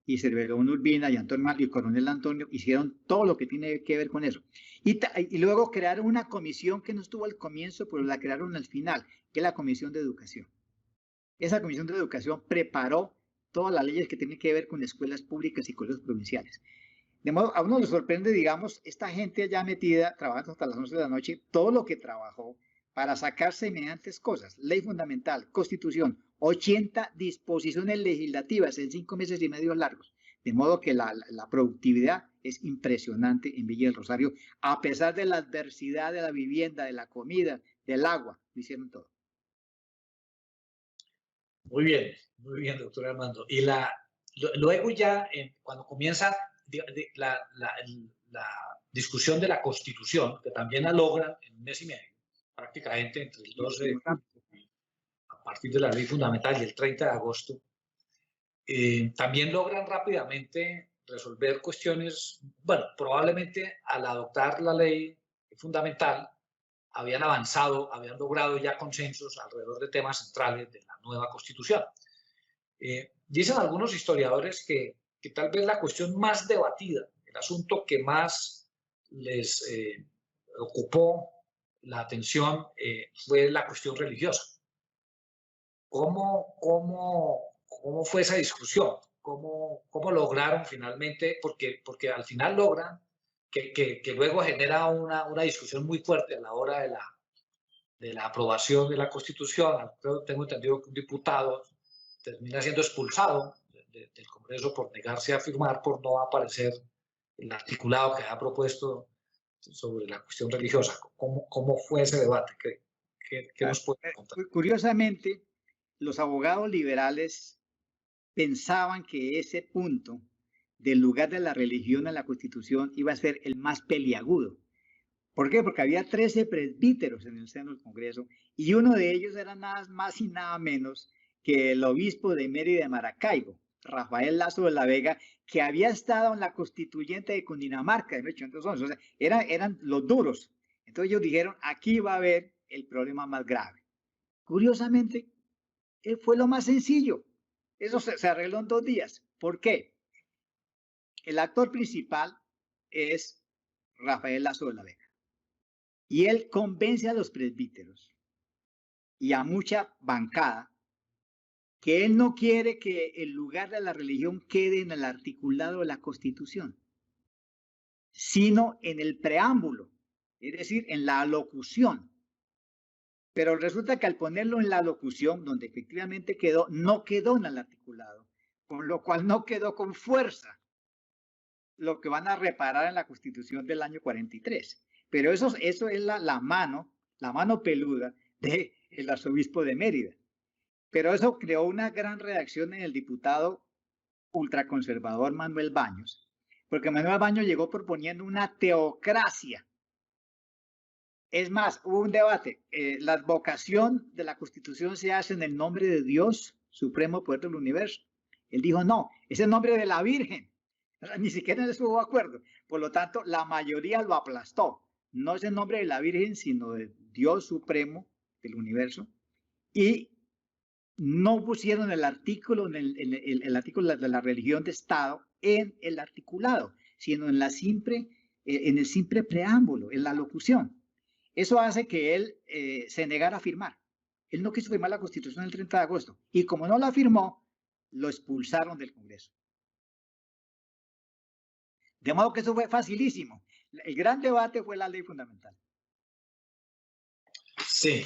y Cerverón Urbina y Antonio y el coronel Antonio, hicieron todo lo que tiene que ver con eso. Y luego crearon una comisión que no estuvo al comienzo, pero la crearon al final, que es la Comisión de Educación. Esa Comisión de Educación preparó todas las leyes que tienen que ver con escuelas públicas y colegios provinciales. De modo, a uno le sorprende, digamos, esta gente allá metida, trabajando hasta las 11 de la noche, todo lo que trabajó para sacar semejantes cosas. Ley fundamental, Constitución, 80 disposiciones legislativas en 5 meses y medio largos. De modo que la productividad es impresionante en Villa del Rosario, a pesar de la adversidad de la vivienda, de la comida, del agua, lo hicieron todo. Muy bien, doctor Armando. Y luego ya, cuando comienza la discusión de la Constitución, que también la logran en un mes y medio, prácticamente entre el 12 de julio, a partir de la ley fundamental, y el 30 de agosto, también logran rápidamente resolver cuestiones, bueno, probablemente al adoptar la ley fundamental, habían avanzado, habían logrado ya consensos alrededor de temas centrales de la nueva Constitución. Dicen algunos historiadores que tal vez la cuestión más debatida, el asunto que más les ocupó la atención fue la cuestión religiosa. ¿Cómo fue esa discusión? ¿Cómo lograron finalmente? Porque al final logran que luego genera una discusión muy fuerte a la hora de la aprobación de la Constitución. Tengo entendido que un diputado termina siendo expulsado del Congreso por negarse a firmar, por no aparecer el articulado que ha propuesto sobre la cuestión religiosa. ¿Cómo fue ese debate? ¿Qué nos puede contar? Curiosamente, los abogados liberales pensaban que ese punto del lugar de la religión en la Constitución iba a ser el más peliagudo. ¿Por qué? Porque había 13 presbíteros en el seno del Congreso y uno de ellos era nada más y nada menos que el obispo de Mérida de Maracaibo, Rafael Lazo de la Vega, que había estado en la constituyente de Cundinamarca de 1811. O sea, eran los duros. Entonces ellos dijeron, aquí va a haber el problema más grave. Curiosamente, fue lo más sencillo. Eso se arregló en 2 días. ¿Por qué? El actor principal es Rafael Lazo de la Vega. Y él convence a los presbíteros y a mucha bancada que él no quiere que el lugar de la religión quede en el articulado de la Constitución, sino en el preámbulo, es decir, en la alocución. Pero resulta que al ponerlo en la alocución, donde efectivamente quedó, no quedó en el articulado, con lo cual no quedó con fuerza lo que van a reparar en la Constitución del año 43. Pero eso es la mano peluda del arzobispo de Mérida. Pero eso creó una gran reacción en el diputado ultraconservador Manuel Baños, porque Manuel Baños llegó proponiendo una teocracia. Es más, hubo un debate. La advocación de la Constitución se hace en el nombre de Dios, supremo poder del universo. Él dijo, no, es el nombre de la Virgen. Ni siquiera estuvo de acuerdo. Por lo tanto, la mayoría lo aplastó. No es el nombre de la Virgen, sino de Dios supremo del universo. Y no pusieron el artículo, el artículo de la religión de Estado en el articulado, sino en el simple preámbulo, en la locución. Eso hace que él se negara a firmar. Él no quiso firmar la Constitución el 30 de agosto. Y como no la firmó, lo expulsaron del Congreso. De modo que eso fue facilísimo. El gran debate fue la ley fundamental. Sí.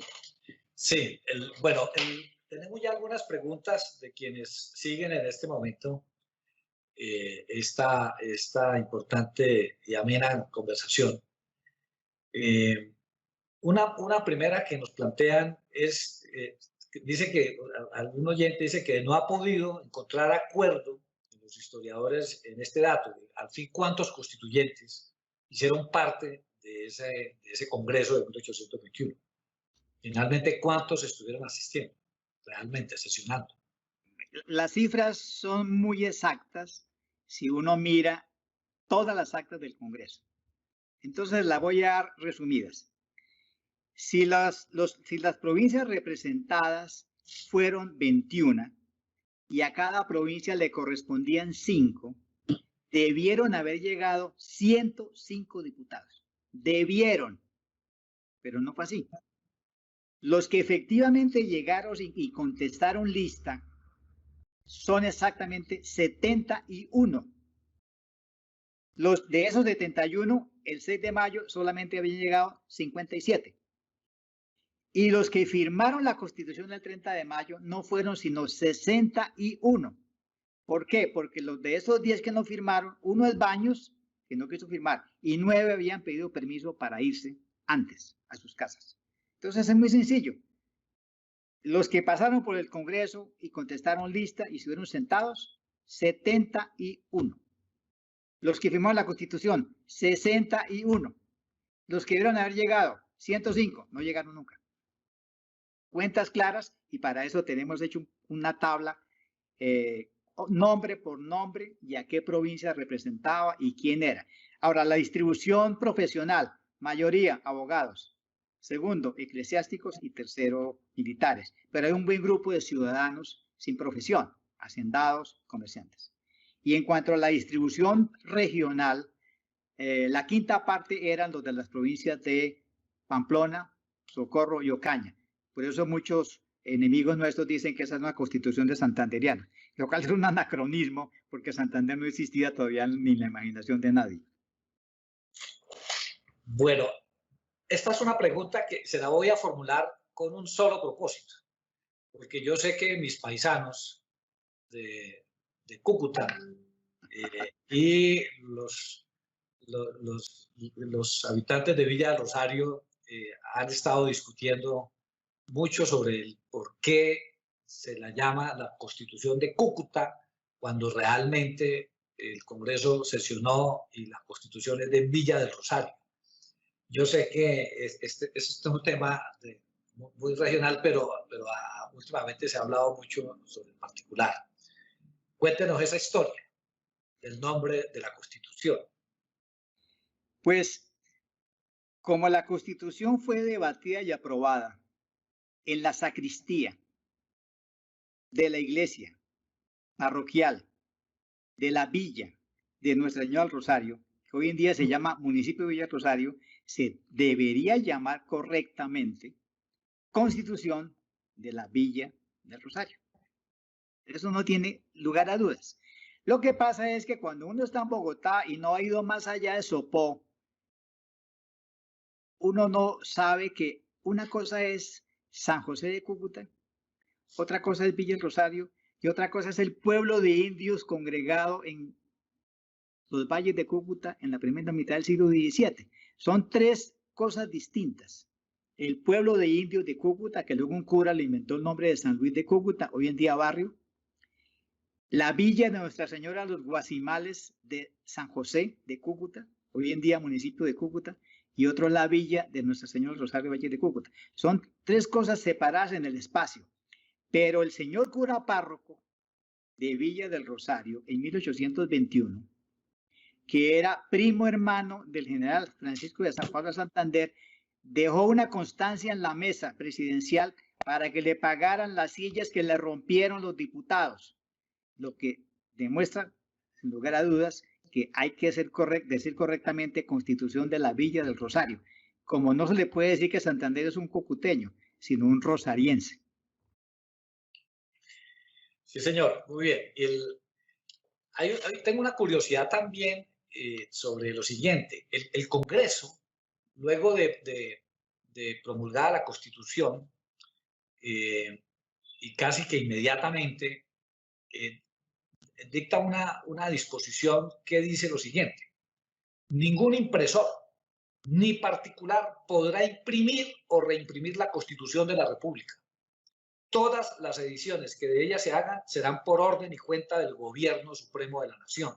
Tenemos ya algunas preguntas de quienes siguen en este momento esta importante y amena conversación. Una primera que nos plantean es, dice que algún oyente dice que no ha podido encontrar acuerdo en los historiadores en este dato. Al fin, ¿cuántos constituyentes hicieron parte de ese Congreso de 1821? Finalmente, ¿cuántos estuvieron asistiendo, realmente sesionando? Las cifras son muy exactas si uno mira todas las actas del Congreso. Entonces, las voy a dar resumidas. Si las provincias representadas fueron 21 y a cada provincia le correspondían 5, debieron haber llegado 105 diputados. Debieron, pero no fue así. Los que efectivamente llegaron y contestaron lista son exactamente 71. De esos 71, el 6 de mayo solamente habían llegado 57. Y los que firmaron la Constitución el 30 de mayo no fueron sino 61. ¿Por qué? Porque los de esos 10 que no firmaron, uno es Baños, que no quiso firmar, y 9 habían pedido permiso para irse antes a sus casas. Entonces es muy sencillo. Los que pasaron por el Congreso y contestaron lista y estuvieron sentados, 71. Los que firmaron la Constitución, 61. Los que debieron haber llegado, 105, no llegaron nunca. Cuentas claras, y para eso tenemos hecho una tabla, nombre por nombre, y a qué provincia representaba y quién era. Ahora, la distribución profesional, mayoría abogados, segundo eclesiásticos y tercero militares, pero hay un buen grupo de ciudadanos sin profesión, hacendados, comerciantes. Y en cuanto a la distribución regional, la quinta parte eran los de las provincias de Pamplona, Socorro y Ocaña. Por eso muchos enemigos nuestros dicen que esa es una constitución de santanderiana, lo cual es un anacronismo porque Santander no existía todavía ni en la imaginación de nadie. Bueno, esta es una pregunta que se la voy a formular con un solo propósito, porque yo sé que mis paisanos de Cúcuta y los habitantes de Villa del Rosario han estado discutiendo mucho sobre el por qué se la llama la Constitución de Cúcuta cuando realmente el Congreso sesionó y la Constitución es de Villa del Rosario. Yo sé que este es un tema muy regional, pero últimamente se ha hablado mucho sobre el particular. Cuéntenos esa historia del nombre de la Constitución. Pues, como la Constitución fue debatida y aprobada en la sacristía de la iglesia parroquial de la villa de Nuestra Señora del Rosario, que hoy en día se llama municipio de Villa del Rosario, se debería llamar correctamente Constitución de la Villa del Rosario. Eso no tiene lugar a dudas. Lo que pasa es que cuando uno está en Bogotá y no ha ido más allá de Sopó, uno no sabe que una cosa es San José de Cúcuta, otra cosa es Villa del Rosario y otra cosa es el pueblo de indios congregado en los valles de Cúcuta en la primera mitad del siglo XVII. Son tres cosas distintas. El pueblo de indios de Cúcuta, que luego un cura le inventó el nombre de San Luis de Cúcuta, hoy en día barrio. La villa de Nuestra Señora de los Guasimales de San José de Cúcuta, hoy en día municipio de Cúcuta, y otro la villa de Nuestra Señora del Rosario Valle de Cúcuta. Son tres cosas separadas en el espacio. Pero el señor cura párroco de Villa del Rosario en 1821, que era primo hermano del general Francisco de San Juan de Santander, dejó una constancia en la mesa presidencial para que le pagaran las sillas que le rompieron los diputados, lo que demuestra, sin lugar a dudas, que hay que decir correctamente Constitución de la Villa del Rosario, como no se le puede decir que Santander es un cocuteño, sino un rosariense. Sí, señor, muy bien. Tengo una curiosidad también sobre lo siguiente. El Congreso, luego de promulgada la Constitución, y casi que inmediatamente dicta una disposición que dice lo siguiente: ningún impresor ni particular podrá imprimir o reimprimir la Constitución de la República. Todas las ediciones que de ella se hagan serán por orden y cuenta del Gobierno Supremo de la Nación.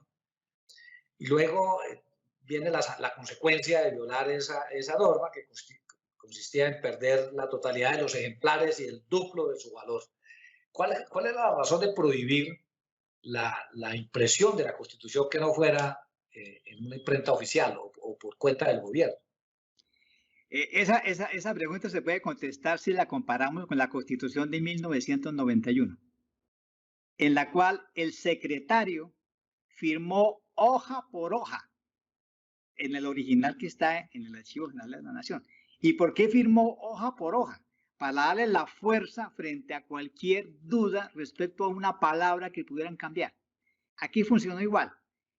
Y luego viene la consecuencia de violar esa norma, que consistía en perder la totalidad de los ejemplares y el duplo de su valor. ¿Cuál es la razón de prohibir la impresión de la Constitución que no fuera en una imprenta oficial o por cuenta del gobierno? Esa pregunta se puede contestar si la comparamos con la Constitución de 1991, en la cual el secretario firmó hoja por hoja en el original que está en el Archivo General de la Nación. ¿Y por qué firmó hoja por hoja? Para darle la fuerza frente a cualquier duda respecto a una palabra que pudieran cambiar. Aquí funcionó igual.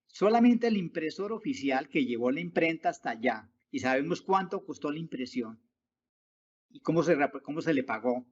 Solamente el impresor oficial que llevó la imprenta hasta allá, y sabemos cuánto costó la impresión y cómo se le pagó,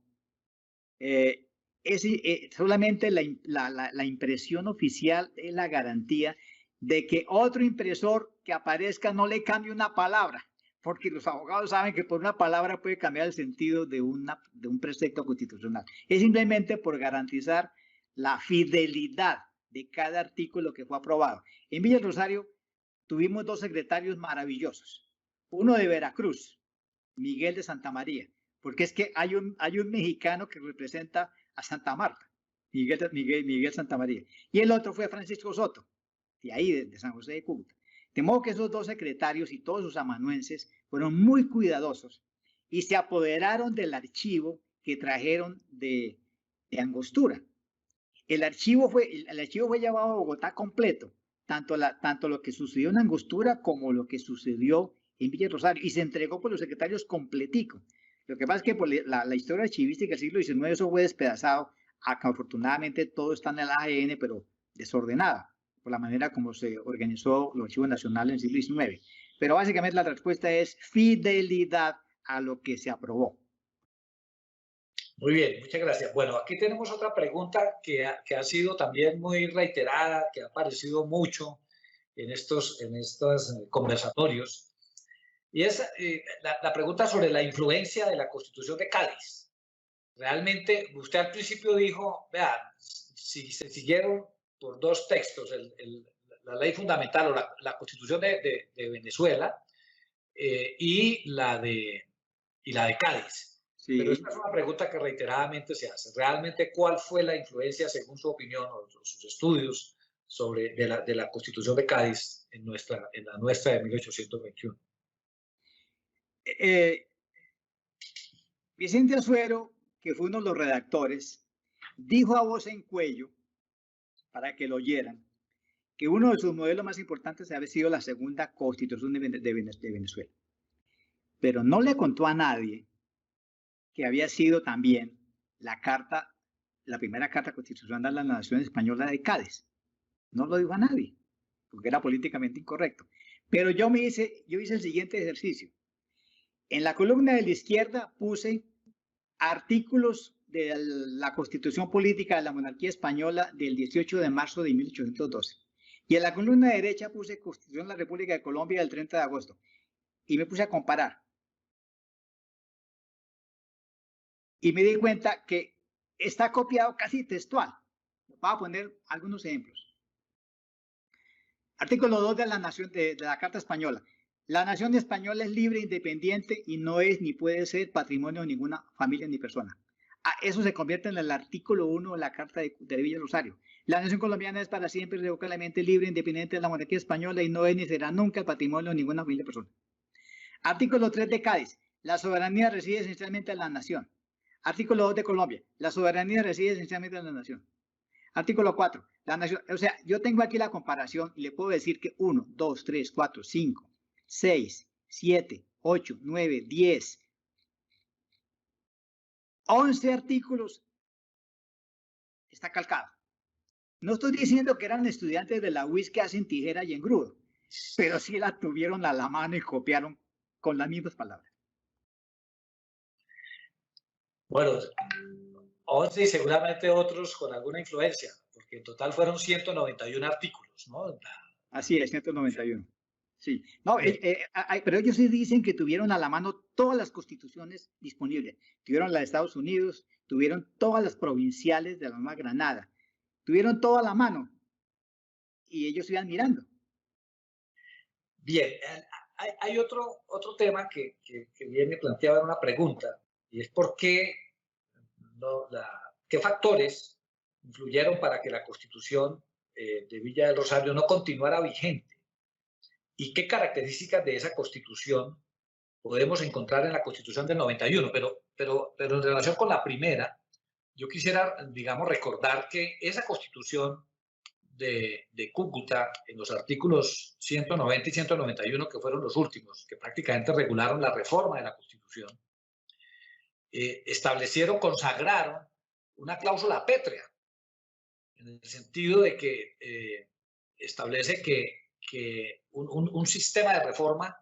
solamente la impresión oficial es la garantía de que otro impresor que aparezca no le cambie una palabra, porque los abogados saben que por una palabra puede cambiar el sentido de un precepto constitucional. Es simplemente por garantizar la fidelidad de cada artículo que fue aprobado. En Villa del Rosario tuvimos 2 secretarios maravillosos. Uno de Veracruz, Miguel de Santa María, porque es que hay un mexicano que representa a Santa Marta, Miguel Santa María. Y el otro fue Francisco Soto, de ahí, de San José de Cúcuta. De modo que esos 2 secretarios y todos sus amanuenses fueron muy cuidadosos y se apoderaron del archivo que trajeron de Angostura. El archivo fue llevado a Bogotá completo, tanto lo que sucedió en Angostura como lo que sucedió en Villa Rosario, y se entregó por los secretarios completico. Lo que pasa es que por la historia archivística del siglo XIX eso fue despedazado. Acá, afortunadamente todo está en el ADN, pero desordenado, por la manera como se organizó los archivos nacionales en el siglo XIX. Pero básicamente la respuesta es fidelidad a lo que se aprobó. Muy bien, muchas gracias. Bueno, aquí tenemos otra pregunta que ha sido también muy reiterada, que ha aparecido mucho en estos conversatorios, y es la pregunta sobre la influencia de la Constitución de Cádiz. Realmente, usted al principio dijo, vea, si se siguieron por 2 textos, la ley fundamental o la Constitución de Venezuela y la de Cádiz. Sí. Pero esta es una pregunta que reiteradamente se hace. ¿Realmente cuál fue la influencia, según su opinión o sus estudios, de la Constitución de Cádiz en la nuestra de 1821? Vicente Azuero, que fue uno de los redactores, dijo a voz en cuello, para que lo oyeran, que uno de sus modelos más importantes había sido la segunda Constitución de Venezuela. Pero no le contó a nadie que había sido también la primera carta constitucional de la nación española de Cádiz. No lo dijo a nadie, porque era políticamente incorrecto. Pero yo hice el siguiente ejercicio. En la columna de la izquierda puse artículos de la Constitución Política de la Monarquía Española del 18 de marzo de 1812. Y en la columna derecha puse Constitución de la República de Colombia del 30 de agosto. Y me puse a comparar. Y me di cuenta que está copiado casi textual. Voy a poner algunos ejemplos. Artículo 2 de la Carta Española. La nación española es libre, independiente y no es ni puede ser patrimonio de ninguna familia ni persona. Eso se convierte en el artículo 1 de la Carta de Villa Rosario. La nación colombiana es para siempre irrevocablemente libre, independiente de la monarquía española y no es ni será nunca el patrimonio de ninguna familia ni persona. Artículo 3 de Cádiz. La soberanía reside esencialmente en la nación. Artículo 2 de Colombia. La soberanía reside esencialmente en la nación. Artículo 4. La nación, o sea, yo tengo aquí la comparación y le puedo decir que 1, 2, 3, 4, 5, 6, 7, 8, 9, 10, 11 artículos está calcado. No estoy diciendo que eran estudiantes de la UIS que hacen tijera y engrudo, pero sí la tuvieron a la mano y copiaron con las mismas palabras. Bueno, 11 y seguramente otros con alguna influencia, porque en total fueron 191 artículos, ¿no? Así es, 191. Sí, no, pero ellos sí dicen que tuvieron a la mano todas las constituciones disponibles. Tuvieron la de Estados Unidos, tuvieron todas las provinciales de la Nueva Granada, tuvieron toda a la mano y ellos iban mirando. Bien, hay otro tema que viene planteado en una pregunta, y es por qué, qué factores influyeron para que la Constitución de Villa del Rosario no continuara vigente. ¿Y qué características de esa Constitución podemos encontrar en la Constitución del 91? Pero en relación con la primera, yo quisiera, digamos, recordar que esa Constitución de Cúcuta, en los artículos 190 y 191, que fueron los últimos, que prácticamente regularon la reforma de la Constitución, consagraron una cláusula pétrea, en el sentido de que establece que un sistema de reforma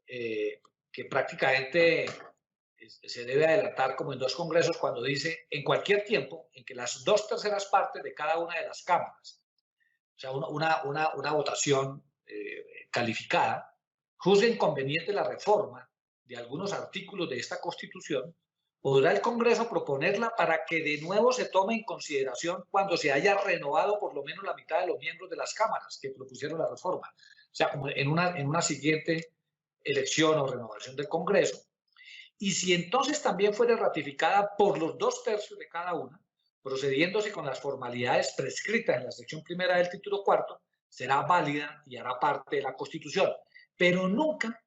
que prácticamente se debe adelantar como en 2 congresos cuando dice en cualquier tiempo en que las 2/3 partes de cada una de las cámaras, o sea, una votación calificada, juzguen conveniente la reforma de algunos artículos de esta Constitución, podrá el Congreso proponerla para que de nuevo se tome en consideración cuando se haya renovado por lo menos la mitad de los miembros de las cámaras que propusieron la reforma. O sea, como en una siguiente elección o renovación del Congreso. Y si entonces también fuera ratificada por los 2/3 de cada una, procediéndose con las formalidades prescritas en la sección primera del título cuarto, será válida y hará parte de la Constitución. Pero nunca,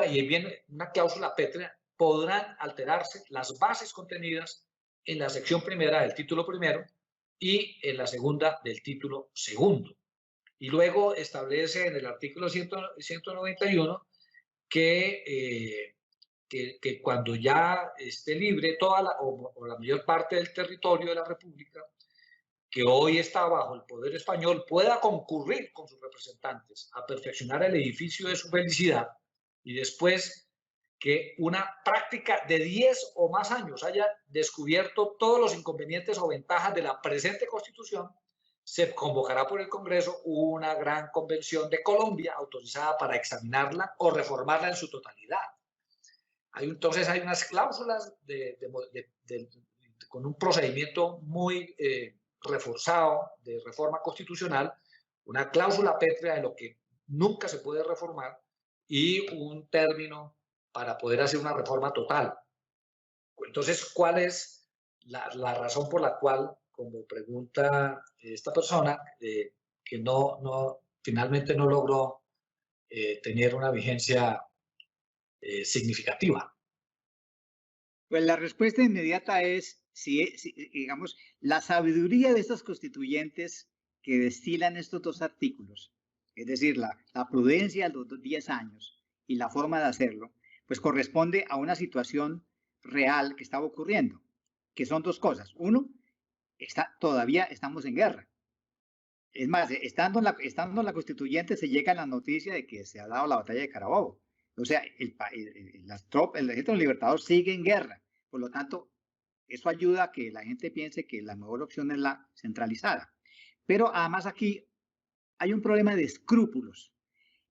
y viene una cláusula pétrea, podrán alterarse las bases contenidas en la sección primera del título primero y en la segunda del título segundo. Y luego establece en el artículo 191 que cuando ya esté libre toda o la mayor parte del territorio de la República, que hoy está bajo el poder español, pueda concurrir con sus representantes a perfeccionar el edificio de su felicidad, y después que una práctica de 10 o más años haya descubierto todos los inconvenientes o ventajas de la presente Constitución, se convocará por el Congreso una gran convención de Colombia autorizada para examinarla o reformarla en su totalidad. Entonces hay unas cláusulas con un procedimiento muy reforzado de reforma constitucional, una cláusula pétrea de lo que nunca se puede reformar y un término para poder hacer una reforma total. Entonces, ¿cuál es la razón por la cual, como pregunta esta persona, que finalmente no logró tener una vigencia significativa? Pues la respuesta inmediata es, digamos, la sabiduría de estos constituyentes que destilan estos 2 artículos, es decir, la prudencia de los 10 años y la forma de hacerlo, pues corresponde a una situación real que estaba ocurriendo, que son 2 cosas. Uno, todavía estamos en guerra. Es más, estando en la constituyente se llega a la noticia de que se ha dado la batalla de Carabobo. O sea, el ejército libertador sigue en guerra. Por lo tanto, eso ayuda a que la gente piense que la mejor opción es la centralizada. Pero además aquí hay un problema de escrúpulos.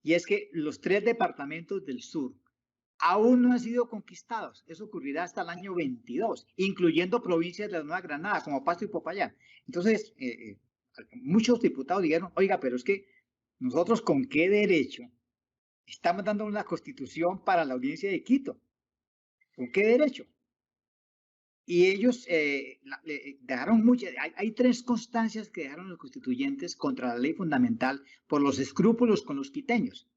Y es que los 3 departamentos del sur aún no han sido conquistados. Eso ocurrirá hasta el año 22, incluyendo provincias de la Nueva Granada, como Pasto y Popayán. Entonces, muchos diputados dijeron, oiga, pero es que nosotros con qué derecho estamos dando una constitución para la audiencia de Quito. ¿Con qué derecho? Y ellos dejaron muchas, hay 3 constancias que dejaron los constituyentes contra la ley fundamental por los escrúpulos con los quiteños.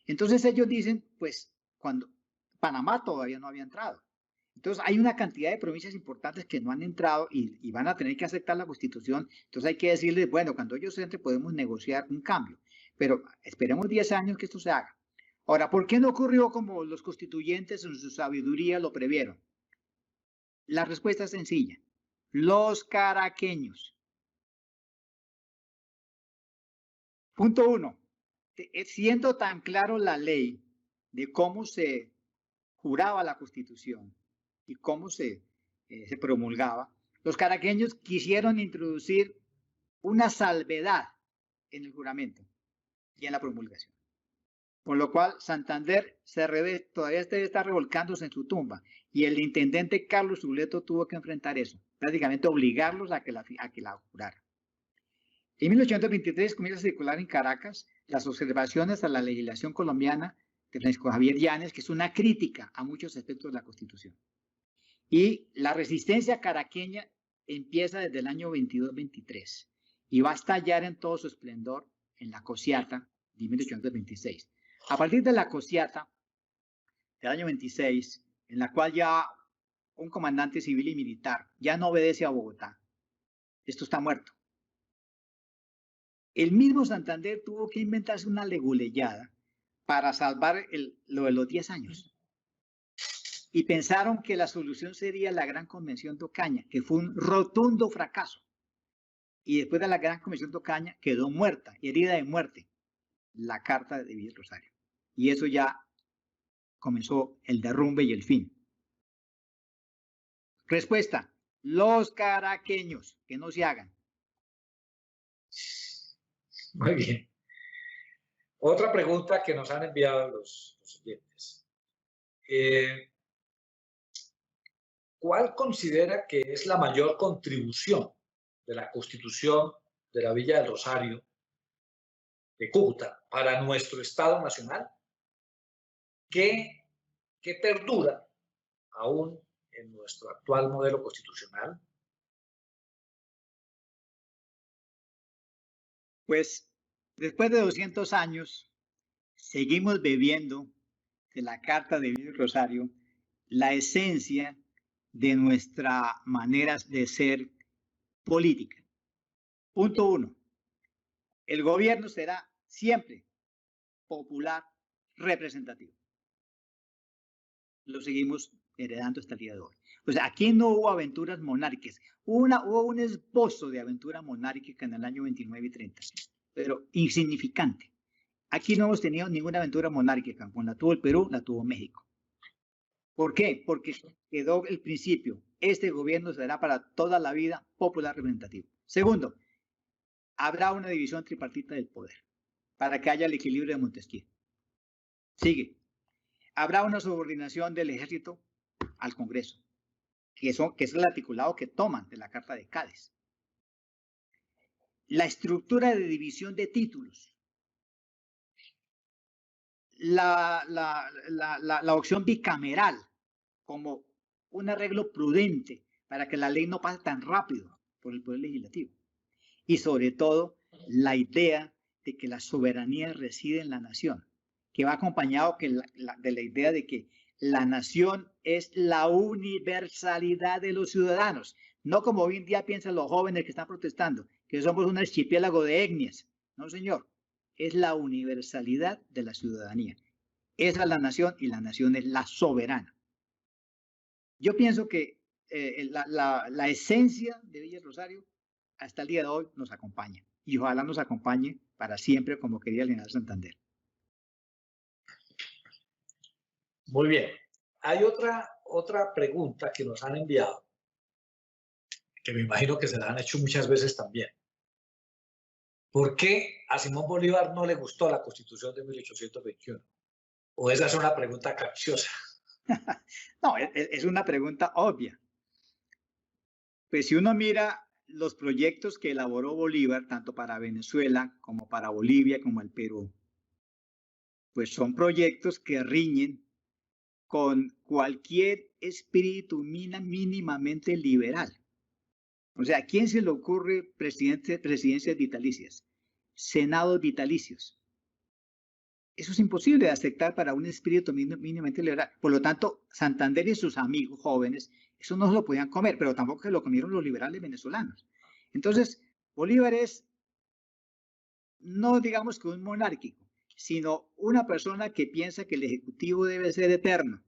Entonces ellos dicen, pues, cuando Panamá todavía no había entrado. Entonces hay una cantidad de provincias importantes que no han entrado y van a tener que aceptar la Constitución. Entonces hay que decirles, bueno, cuando ellos entren podemos negociar un cambio, pero esperemos 10 años que esto se haga. Ahora, ¿por qué no ocurrió como los constituyentes en su sabiduría lo previeron? La respuesta es sencilla. Los caraqueños. Punto 1. Siendo tan claro la ley de cómo se juraba la Constitución y cómo se promulgaba, los caraqueños quisieron introducir una salvedad en el juramento y en la promulgación. Con lo cual Santander todavía está revolcándose en su tumba y el intendente Carlos Zuleto tuvo que enfrentar eso, prácticamente obligarlos a que la juraran. En 1823 comienza a circular en Caracas las observaciones a la legislación colombiana de Francisco Javier Llanes, que es una crítica a muchos aspectos de la Constitución. Y la resistencia caraqueña empieza desde el año 22-23 y va a estallar en todo su esplendor en la Cociata de 1826. A partir de la Cociata del año 26, en la cual ya un comandante civil y militar ya no obedece a Bogotá, esto está muerto. El mismo Santander tuvo que inventarse una leguleyada para salvar lo de los 10 años. Y pensaron que la solución sería la Gran Convención de Ocaña, que fue un rotundo fracaso. Y después de la Gran Convención de Ocaña quedó muerta, herida de muerte, la Carta de Villa Rosario. Y eso ya comenzó el derrumbe y el fin Respuesta, los caraqueños, que no se hagan. Muy bien. Otra pregunta que nos han enviado los oyentes. ¿Cuál considera que es la mayor contribución de la Constitución de la Villa del Rosario de Cúcuta para nuestro Estado Nacional que perdura aún en nuestro actual modelo constitucional? Pues después de 200 años, seguimos bebiendo de la Carta de Villa del Rosario la esencia de nuestra manera de ser política. Punto 1. El gobierno será siempre popular, representativo. Lo seguimos heredando hasta el día de hoy. O sea, aquí no hubo aventuras monárquicas. Hubo un esbozo de aventura monárquica en el año 29 y 30, pero insignificante. Aquí no hemos tenido ninguna aventura monárquica. Cuando la tuvo el Perú, la tuvo México. ¿Por qué? Porque quedó el principio. Este gobierno será para toda la vida popular representativo. Segundo, habrá una división tripartita del poder para que haya el equilibrio de Montesquieu. Sigue. Habrá una subordinación del ejército al Congreso, que es el articulado que toman de la Carta de Cádiz. La estructura de división de títulos. La opción bicameral como un arreglo prudente para que la ley no pase tan rápido por el Poder Legislativo. Y sobre todo, la idea de que la soberanía reside en la nación, que va acompañado de la idea de que la nación es la universalidad de los ciudadanos, no como hoy en día piensan los jóvenes que están protestando, que somos un archipiélago de etnias. No, señor, es la universalidad de la ciudadanía. Esa es la nación y la nación es la soberana. Yo pienso que la esencia de Villa del Rosario hasta el día de hoy nos acompaña y ojalá nos acompañe para siempre como quería el general Santander. Muy bien. Hay otra pregunta que nos han enviado, que me imagino que se la han hecho muchas veces también. ¿Por qué a Simón Bolívar no le gustó la Constitución de 1821? ¿O esa es una pregunta capciosa? No, es una pregunta obvia. Pues si uno mira los proyectos que elaboró Bolívar, tanto para Venezuela como para Bolivia como el Perú, pues son proyectos que riñen con cualquier espíritu mínimamente liberal. O sea, ¿a quién se le ocurre presidencias vitalicias? Senados vitalicios. Eso es imposible de aceptar para un espíritu mínimamente liberal. Por lo tanto, Santander y sus amigos jóvenes, eso no se lo podían comer, pero tampoco se lo comieron los liberales venezolanos. Entonces, Bolívar es, no digamos que un monárquico, sino una persona que piensa que el Ejecutivo debe ser eterno,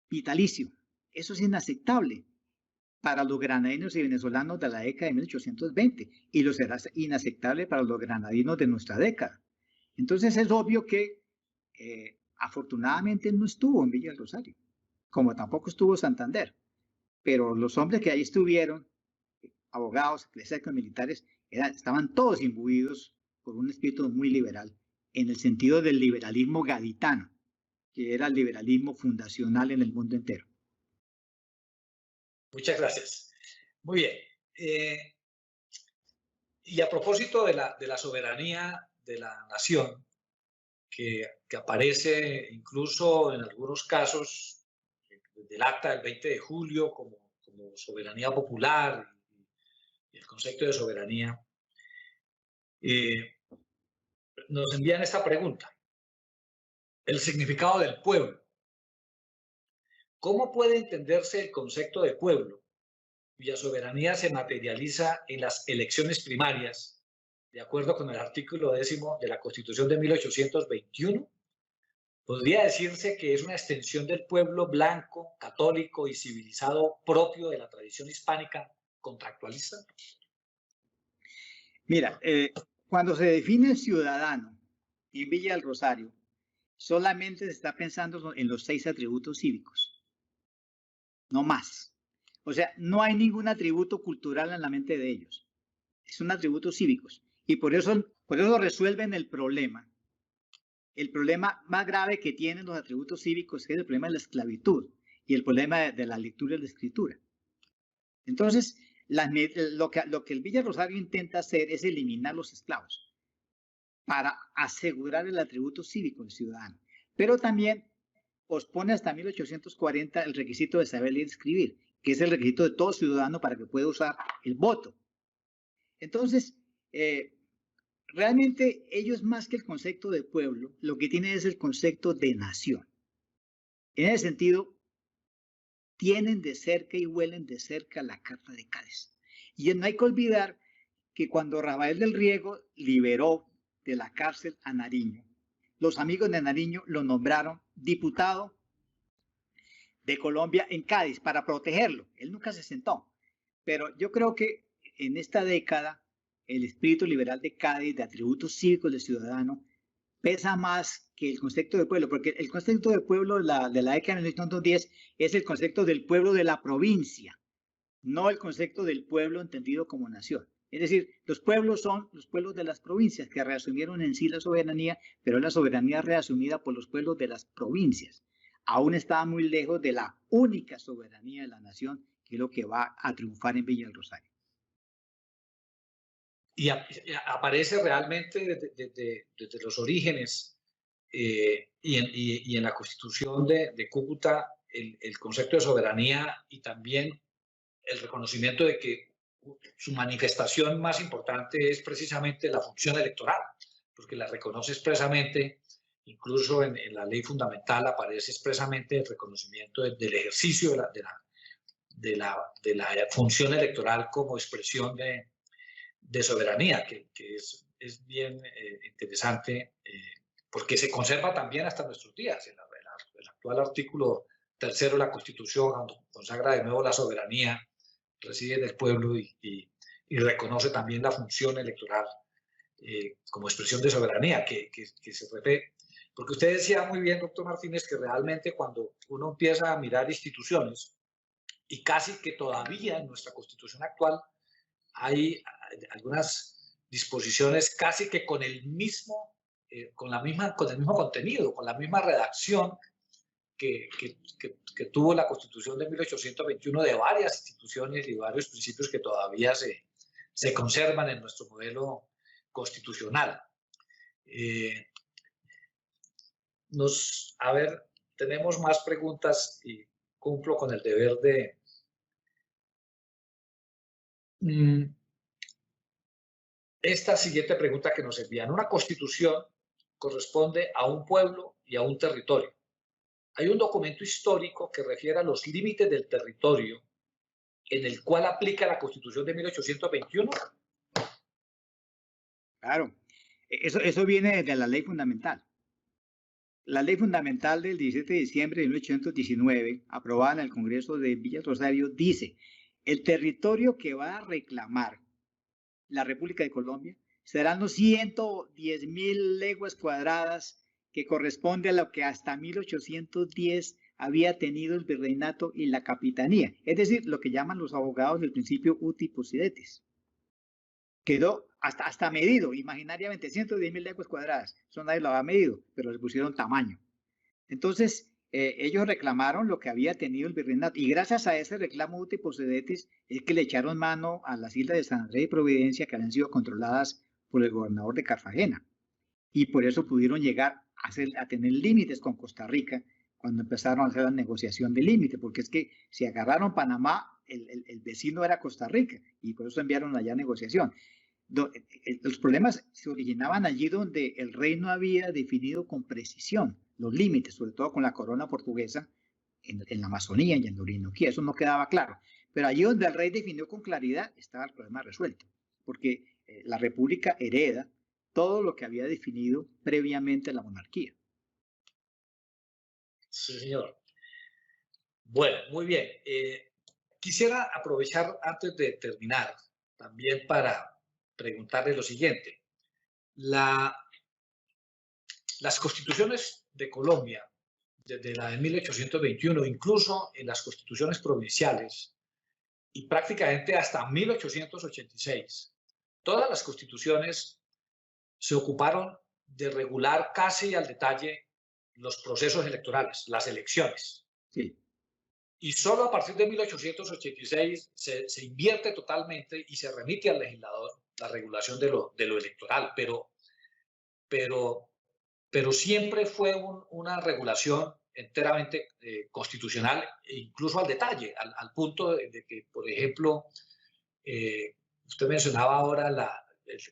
vitalicio. Eso es inaceptable para los granadinos y venezolanos de la década de 1820 y lo será inaceptable para los granadinos de nuestra década. Entonces es obvio que afortunadamente no estuvo en Villa del Rosario, como tampoco estuvo Santander, pero los hombres que ahí estuvieron, abogados, eclesiásticos, militares, estaban todos imbuidos por un espíritu muy liberal, en el sentido del liberalismo gaditano, que era el liberalismo fundacional en el mundo entero. Muchas gracias. Muy bien. Y a propósito de la soberanía de la nación, que aparece incluso en algunos casos del acta del 20 de julio como soberanía popular y el concepto de soberanía, nos envían esta pregunta. El significado del pueblo. ¿Cómo puede entenderse el concepto de pueblo, cuya soberanía se materializa en las elecciones primarias, de acuerdo con el artículo 10 de la Constitución de 1821? ¿Podría decirse que es una extensión del pueblo blanco, católico y civilizado propio de la tradición hispánica contractualista? Mira, cuando se define el ciudadano en Villa del Rosario, solamente se está pensando en los 6 atributos cívicos. no más. O sea, no hay ningún atributo cultural en la mente de ellos. Son atributos cívicos. Y por eso resuelven el problema. El problema más grave que tienen los atributos cívicos es el problema de la esclavitud y el problema de la lectura y la escritura. Entonces, lo que el Villa Rosario intenta hacer es eliminar los esclavos para asegurar el atributo cívico del ciudadano. Pero también pospone hasta 1840 el requisito de saber leer y escribir, que es el requisito de todo ciudadano para que pueda usar el voto. Entonces, realmente ellos más que el concepto de pueblo, lo que tienen es el concepto de nación. En ese sentido, tienen de cerca y huelen de cerca la Carta de Cádiz. Y no hay que olvidar que cuando Rafael del Riego liberó de la cárcel a Nariño, los amigos de Nariño lo nombraron diputado de Colombia en Cádiz para protegerlo. Él nunca se sentó. Pero yo creo que en esta década el espíritu liberal de Cádiz, de atributos cívicos del ciudadano, pesa más que el concepto de pueblo, porque el concepto de pueblo de la década de 1910 es el concepto del pueblo de la provincia, no el concepto del pueblo entendido como nación. Es decir, los pueblos son los pueblos de las provincias que reasumieron en sí la soberanía, pero la soberanía reasumida por los pueblos de las provincias. Aún está muy lejos de la única soberanía de la nación, que es lo que va a triunfar en Villa del Rosario. Y aparece realmente desde los orígenes y en la Constitución de Cúcuta el concepto de soberanía y también el reconocimiento de que su manifestación más importante es precisamente la función electoral, porque la reconoce expresamente, incluso en la ley fundamental aparece expresamente el reconocimiento del ejercicio de la función electoral como expresión de soberanía, que es bien interesante, porque se conserva también hasta nuestros días. El actual artículo 3 de la Constitución consagra de nuevo la soberanía, reside en el pueblo y reconoce también la función electoral como expresión de soberanía, que se refiere. Porque usted decía muy bien, doctor Martínez, que realmente cuando uno empieza a mirar instituciones, y casi que todavía en nuestra Constitución actual hay algunas disposiciones casi que con el mismo contenido, con la misma redacción que tuvo la Constitución de 1821 de varias instituciones y varios principios que todavía se conservan en nuestro modelo constitucional. A ver, tenemos más preguntas y cumplo con el deber de... Esta siguiente pregunta que nos envían: una constitución corresponde a un pueblo y a un territorio. Hay un documento histórico que refiere a los límites del territorio en el cual aplica la Constitución de 1821. Claro, eso viene de la ley fundamental. La ley fundamental del 17 de diciembre de 1819, aprobada en el Congreso de Villa Rosario, dice: el territorio que va a reclamar la República de Colombia serán los 110.000 leguas cuadradas, que corresponde a lo que hasta 1810 había tenido el virreinato y la capitanía, es decir, lo que llaman los abogados del principio uti possidetis. Quedó hasta medido, imaginariamente, 110.000 leguas cuadradas. Eso nadie lo había medido, pero le pusieron tamaño. Entonces, ellos reclamaron lo que había tenido el virreinato, y gracias a ese reclamo uti possidetis es que le echaron mano a las islas de San Andrés y Providencia, que habían sido controladas por el gobernador de Cartagena, y por eso pudieron llegar a tener límites con Costa Rica cuando empezaron a hacer la negociación de límite, porque es que si agarraron Panamá, el vecino era Costa Rica, y por eso enviaron allá negociación. Los problemas se originaban allí donde el rey no había definido con precisión los límites, sobre todo con la corona portuguesa en la Amazonía y en la Orinoquía. Eso no quedaba claro. Pero allí donde el rey definió con claridad estaba el problema resuelto, porque la república hereda todo lo que había definido previamente la monarquía. Sí, señor. Bueno, muy bien. Quisiera aprovechar antes de terminar también para preguntarle lo siguiente. Las constituciones de Colombia desde la de 1821, incluso en las constituciones provinciales, y prácticamente hasta 1886, todas las constituciones se ocuparon de regular casi al detalle los procesos electorales, las elecciones. Sí. Y solo a partir de 1886 se invierte totalmente y se remite al legislador la regulación de lo electoral, pero siempre fue una regulación enteramente constitucional, e incluso al detalle, al punto de que, por ejemplo, usted mencionaba ahora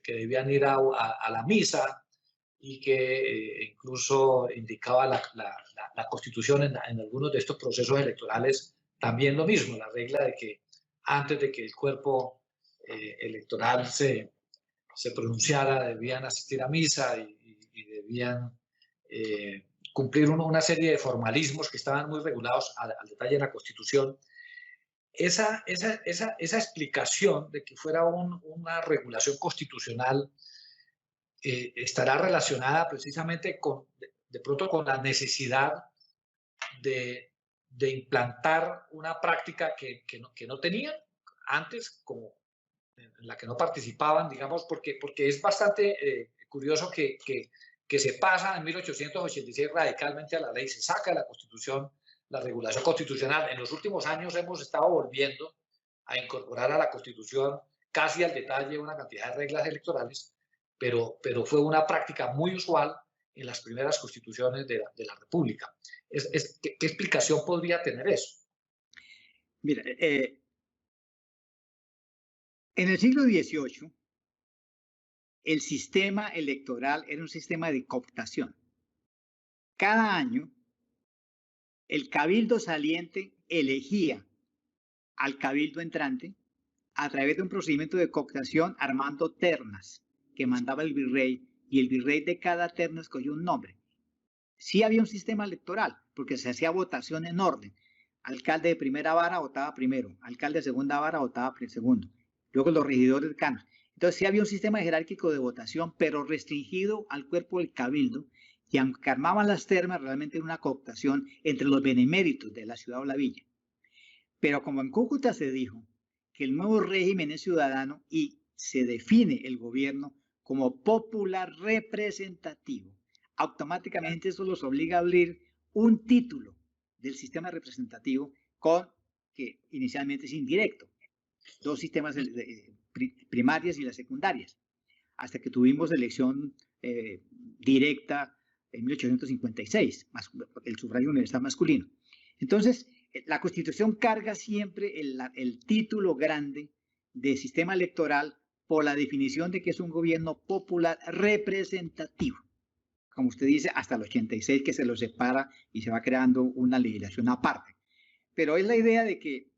que debían ir a la misa y que incluso indicaba la Constitución en algunos de estos procesos electorales también lo mismo, la regla de que antes de que el cuerpo electoral se pronunciara debían asistir a misa y debían cumplir una serie de formalismos que estaban muy regulados al detalle en la Constitución. Esa explicación de que fuera una regulación constitucional estará relacionada precisamente de pronto con la necesidad de implantar una práctica que no tenían antes, como en la que no participaban, digamos, porque es bastante curioso que se pasa en 1886 radicalmente a la ley, se saca de la Constitución la regulación constitucional. En los últimos años hemos estado volviendo a incorporar a la Constitución casi al detalle una cantidad de reglas electorales, pero fue una práctica muy usual en las primeras constituciones de la República. ¿Qué explicación podría tener eso? Mira, en el siglo XVIII, el sistema electoral era un sistema de cooptación. Cada año, el cabildo saliente elegía al cabildo entrante a través de un procedimiento de cooptación armando ternas que mandaba el virrey, y el virrey de cada terna escogió un nombre. Sí había un sistema electoral, porque se hacía votación en orden. Alcalde de primera vara votaba primero, alcalde de segunda vara votaba segundo, luego los regidores decanos. Entonces sí había un sistema jerárquico de votación, pero restringido al cuerpo del cabildo, y aunque armaban las ternas, realmente era una cooptación entre los beneméritos de la ciudad o la villa. Pero como en Cúcuta se dijo que el nuevo régimen es ciudadano y se define el gobierno como popular representativo, automáticamente eso los obliga a abrir un título del sistema representativo que inicialmente es indirecto, dos sistemas primarias y las secundarias, hasta que tuvimos elección directa en 1856, el sufragio universal masculino. Entonces, la Constitución carga siempre el título grande de sistema electoral por la definición de que es un gobierno popular representativo. Como usted dice, hasta el 86 que se lo separa y se va creando una legislación aparte. Pero es la idea de que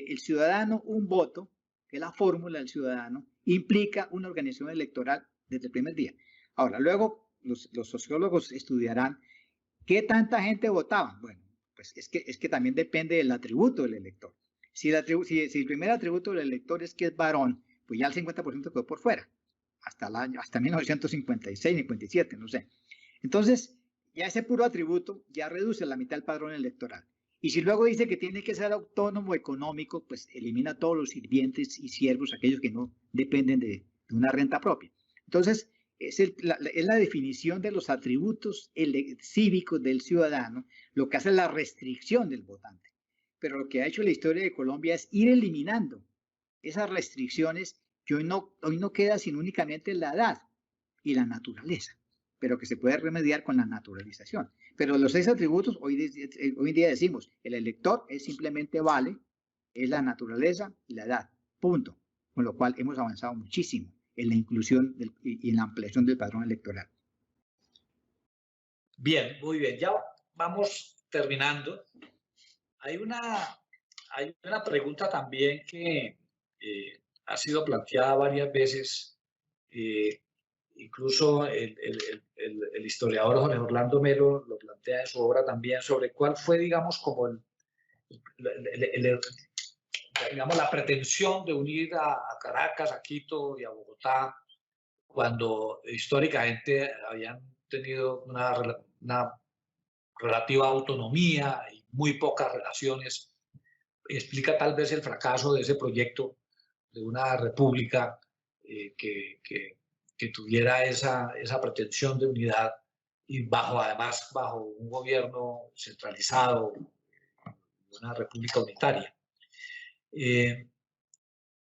el ciudadano, un voto, que es la fórmula del ciudadano, implica una organización electoral desde el primer día. Ahora, luego los sociólogos estudiarán qué tanta gente votaba. Bueno, pues es que también depende del atributo del elector. Si el primer atributo del elector es que es varón, pues ya el 50% quedó por fuera, hasta 1956, 57, no sé. Entonces, ya ese puro atributo ya reduce la mitad del padrón electoral. Y si luego dice que tiene que ser autónomo económico, pues elimina a todos los sirvientes y siervos, aquellos que no dependen de una renta propia. Entonces, es la definición de los atributos cívicos del ciudadano, lo que hace la restricción del votante. Pero lo que ha hecho la historia de Colombia es ir eliminando esas restricciones que hoy no queda sino únicamente la edad y la naturaleza, pero que se puede remediar con la naturalización. Pero los 6 atributos, hoy en día decimos, el elector es simplemente vale, es la naturaleza y la edad, punto. Con lo cual hemos avanzado muchísimo en la inclusión y en la ampliación del padrón electoral. Bien, muy bien. Ya vamos terminando. Hay una pregunta también que ha sido planteada varias veces. Incluso el historiador Jorge Orlando Melo lo plantea en su obra también, sobre cuál fue, digamos, como digamos, la pretensión de unir a Caracas, a Quito y a Bogotá, cuando históricamente habían tenido una relativa autonomía y muy pocas relaciones, explica tal vez el fracaso de ese proyecto de una república que tuviera esa pretensión de unidad y además bajo un gobierno centralizado, una república unitaria.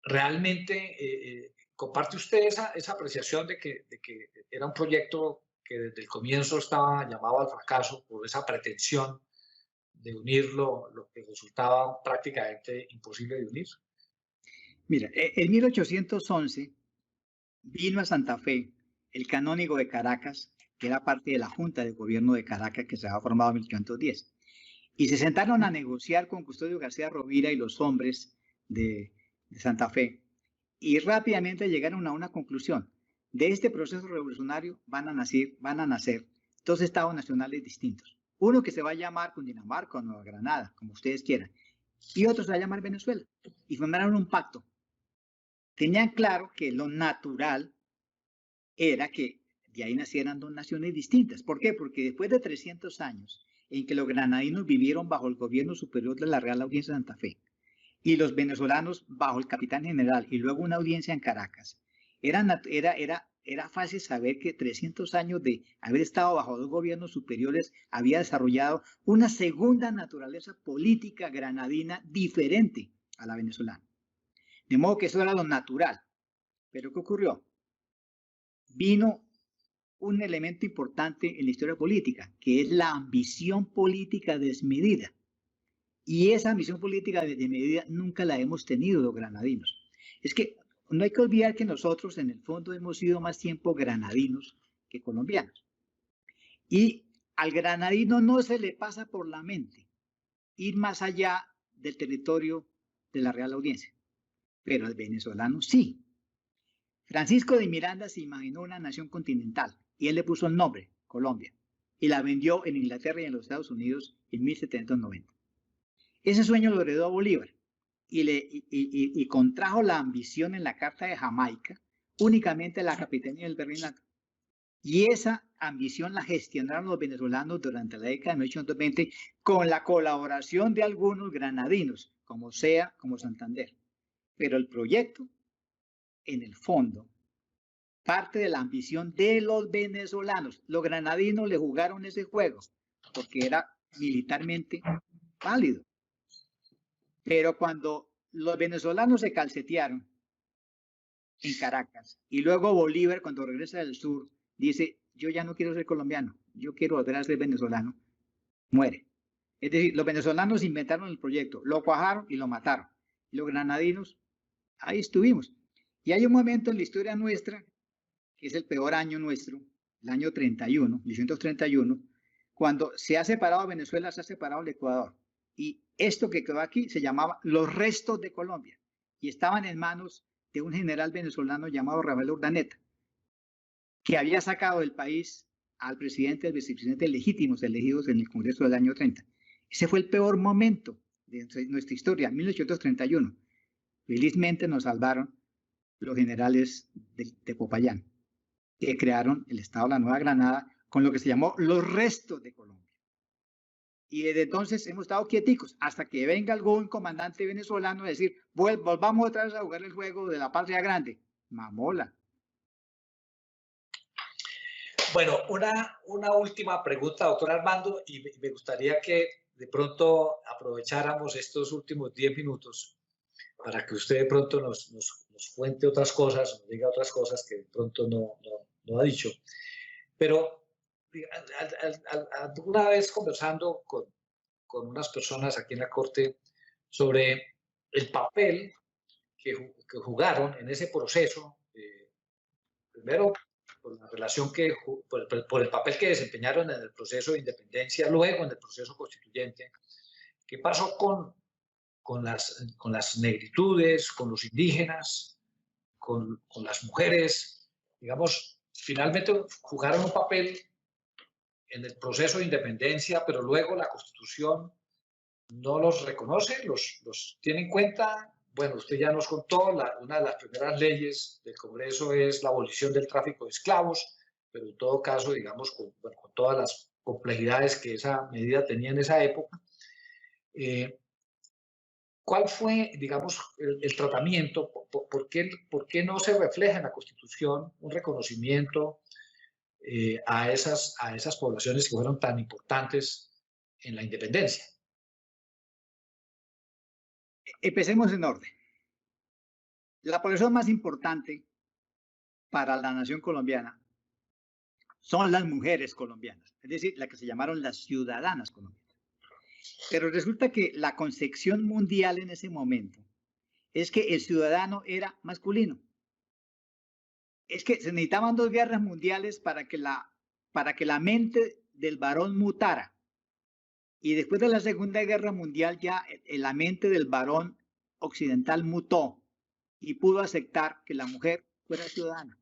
¿Realmente comparte usted esa apreciación de que era un proyecto que desde el comienzo estaba llamado al fracaso por esa pretensión de unir lo que resultaba prácticamente imposible de unir? Mira, en 1811 vino a Santa Fe el canónigo de Caracas, que era parte de la Junta de Gobierno de Caracas que se había formado en 1810. Y se sentaron a negociar con Custodio García Rovira y los hombres de Santa Fe. Y rápidamente llegaron a una conclusión. De este proceso revolucionario van a nacer dos estados nacionales distintos. Uno que se va a llamar Cundinamarca o Nueva Granada, como ustedes quieran. Y otro se va a llamar Venezuela. Y formaron un pacto. Tenían claro que lo natural era que de ahí nacieran dos naciones distintas. ¿Por qué? Porque después de 300 años en que los granadinos vivieron bajo el gobierno superior de la Real Audiencia de Santa Fe y los venezolanos bajo el capitán general y luego una audiencia en Caracas, era fácil saber que 300 años de haber estado bajo dos gobiernos superiores había desarrollado una segunda naturaleza política granadina diferente a la venezolana. De modo que eso era lo natural. Pero ¿qué ocurrió? Vino un elemento importante en la historia política, que es la ambición política desmedida. Y esa ambición política desmedida nunca la hemos tenido los granadinos. Es que no hay que olvidar que nosotros en el fondo hemos sido más tiempo granadinos que colombianos. Y al granadino no se le pasa por la mente ir más allá del territorio de la Real Audiencia, pero al venezolano sí. Francisco de Miranda se imaginó una nación continental y él le puso el nombre, Colombia, y la vendió en Inglaterra y en los Estados Unidos en 1790. Ese sueño lo heredó Bolívar y contrajo la ambición en la Carta de Jamaica únicamente la capitanía del Virreinato. Y esa ambición la gestionaron los venezolanos durante la década de 1820 con la colaboración de algunos granadinos, como sea, como Santander. Pero el proyecto, en el fondo, parte de la ambición de los venezolanos. Los granadinos le jugaron ese juego porque era militarmente válido. Pero cuando los venezolanos se calcetearon en Caracas y luego Bolívar, cuando regresa del sur, dice, yo ya no quiero ser colombiano, yo quiero volver a ser venezolano, muere. Es decir, los venezolanos inventaron el proyecto, lo cuajaron y lo mataron. Y los granadinos, ahí estuvimos. Y hay un momento en la historia nuestra, que es el peor año nuestro, el año 31, 1831, cuando se ha separado Venezuela, se ha separado el Ecuador. Y esto que quedó aquí se llamaba los restos de Colombia. Y estaban en manos de un general venezolano llamado Rafael Urdaneta, que había sacado del país al presidente y al vicepresidente legítimos elegidos en el Congreso del año 30. Ese fue el peor momento de nuestra historia, 1831. Felizmente nos salvaron los generales de Popayán, que crearon el Estado de la Nueva Granada con lo que se llamó los restos de Colombia. Y desde entonces hemos estado quieticos hasta que venga algún comandante venezolano a decir, volvamos otra vez a jugar el juego de la patria grande. Mamola. Bueno, una última pregunta, doctor Armando, y me gustaría que de pronto aprovecháramos estos últimos 10 minutos para que usted de pronto nos cuente otras cosas, nos diga otras cosas que de pronto no ha dicho. Pero alguna vez conversando con unas personas aquí en la Corte sobre el papel que jugaron en ese proceso, primero por la relación por el papel que desempeñaron en el proceso de independencia, luego en el proceso constituyente, qué pasó con las negritudes, con los indígenas, con las mujeres, digamos, finalmente jugaron un papel en el proceso de independencia, pero luego la Constitución no los reconoce, los tiene en cuenta. Bueno, usted ya nos contó, una de las primeras leyes del Congreso es la abolición del tráfico de esclavos, pero en todo caso, digamos, con todas las complejidades que esa medida tenía en esa época. ¿Cuál fue, digamos, el tratamiento? ¿Por qué no se refleja en la Constitución un reconocimiento a esas poblaciones que fueron tan importantes en la independencia? Empecemos en orden. La población más importante para la nación colombiana son las mujeres colombianas, es decir, las que se llamaron las ciudadanas colombianas. Pero resulta que la concepción mundial en ese momento es que el ciudadano era masculino. Es que se necesitaban 2 guerras mundiales para que la mente del varón mutara. Y después de la Segunda Guerra Mundial ya la mente del varón occidental mutó y pudo aceptar que la mujer fuera ciudadana.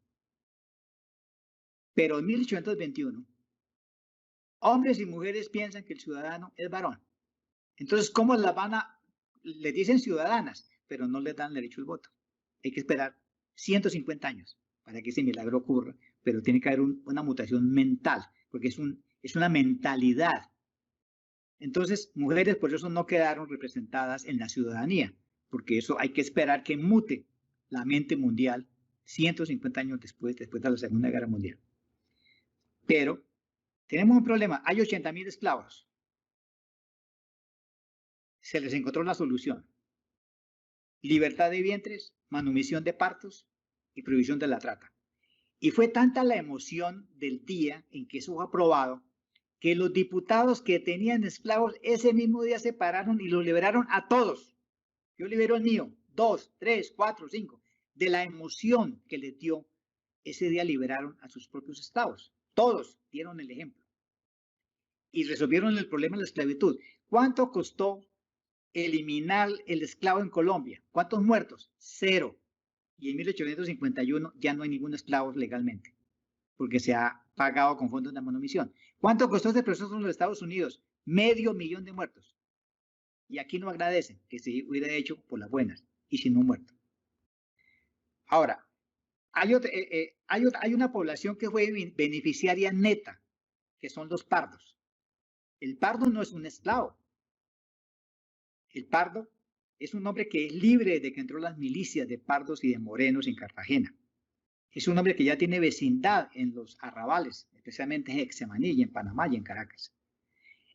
Pero en 1821, hombres y mujeres piensan que el ciudadano es varón. Entonces, ¿cómo les dicen ciudadanas, pero no les dan derecho al voto? Hay que esperar 150 años para que ese milagro ocurra, pero tiene que haber una mutación mental, porque es una mentalidad. Entonces, mujeres por eso no quedaron representadas en la ciudadanía, porque eso hay que esperar que mute la mente mundial 150 años después de la Segunda Guerra Mundial. Pero tenemos un problema, hay 80.000 esclavos. Se les encontró la solución: libertad de vientres, manumisión de partos y prohibición de la trata. Y fue tanta la emoción del día en que eso fue aprobado, que los diputados que tenían esclavos ese mismo día se pararon y los liberaron a todos. Yo libero el mío, 2, 3, 4, 5. De la emoción que les dio, ese día liberaron a sus propios esclavos. Todos dieron el ejemplo. Y resolvieron el problema de la esclavitud. ¿Cuánto costó eliminar el esclavo en Colombia? ¿Cuántos muertos? 0. Y en 1851 ya no hay ningún esclavo legalmente, porque se ha pagado con fondos de manumisión. ¿Cuánto costó este proceso en los Estados Unidos? 500.000 de muertos. Y aquí no agradecen que se hubiera hecho por las buenas y sin un muerto. Ahora, hay una población que fue beneficiaria neta, que son los pardos. El pardo no es un esclavo. El pardo es un hombre que es libre desde que entró las milicias de pardos y de morenos en Cartagena. Es un hombre que ya tiene vecindad en los arrabales, especialmente en Hexemaní y en Panamá y en Caracas.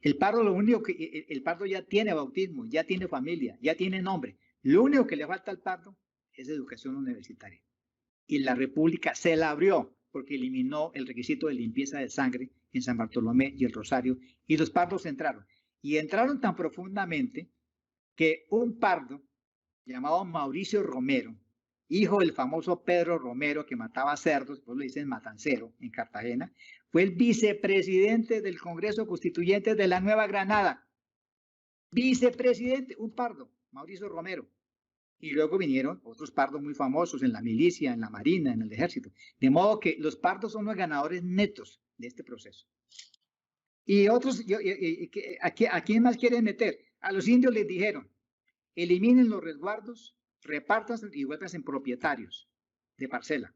El pardo, el pardo ya tiene bautismo, ya tiene familia, ya tiene nombre. Lo único que le falta al pardo es educación universitaria. Y la República se la abrió porque eliminó el requisito de limpieza de sangre en San Bartolomé y el Rosario, y los pardos entraron. Y entraron tan profundamente que un pardo llamado Mauricio Romero, hijo del famoso Pedro Romero que mataba cerdos, por lo dicen matancero, en Cartagena, fue el vicepresidente del Congreso Constituyente de la Nueva Granada. Vicepresidente, un pardo, Mauricio Romero. Y luego vinieron otros pardos muy famosos en la milicia, en la marina, en el ejército. De modo que los pardos son los ganadores netos de este proceso. Y otros, ¿a quién más quieren meter? A los indios les dijeron: eliminen los resguardos, repártanse y vuélvanse en propietarios de parcela.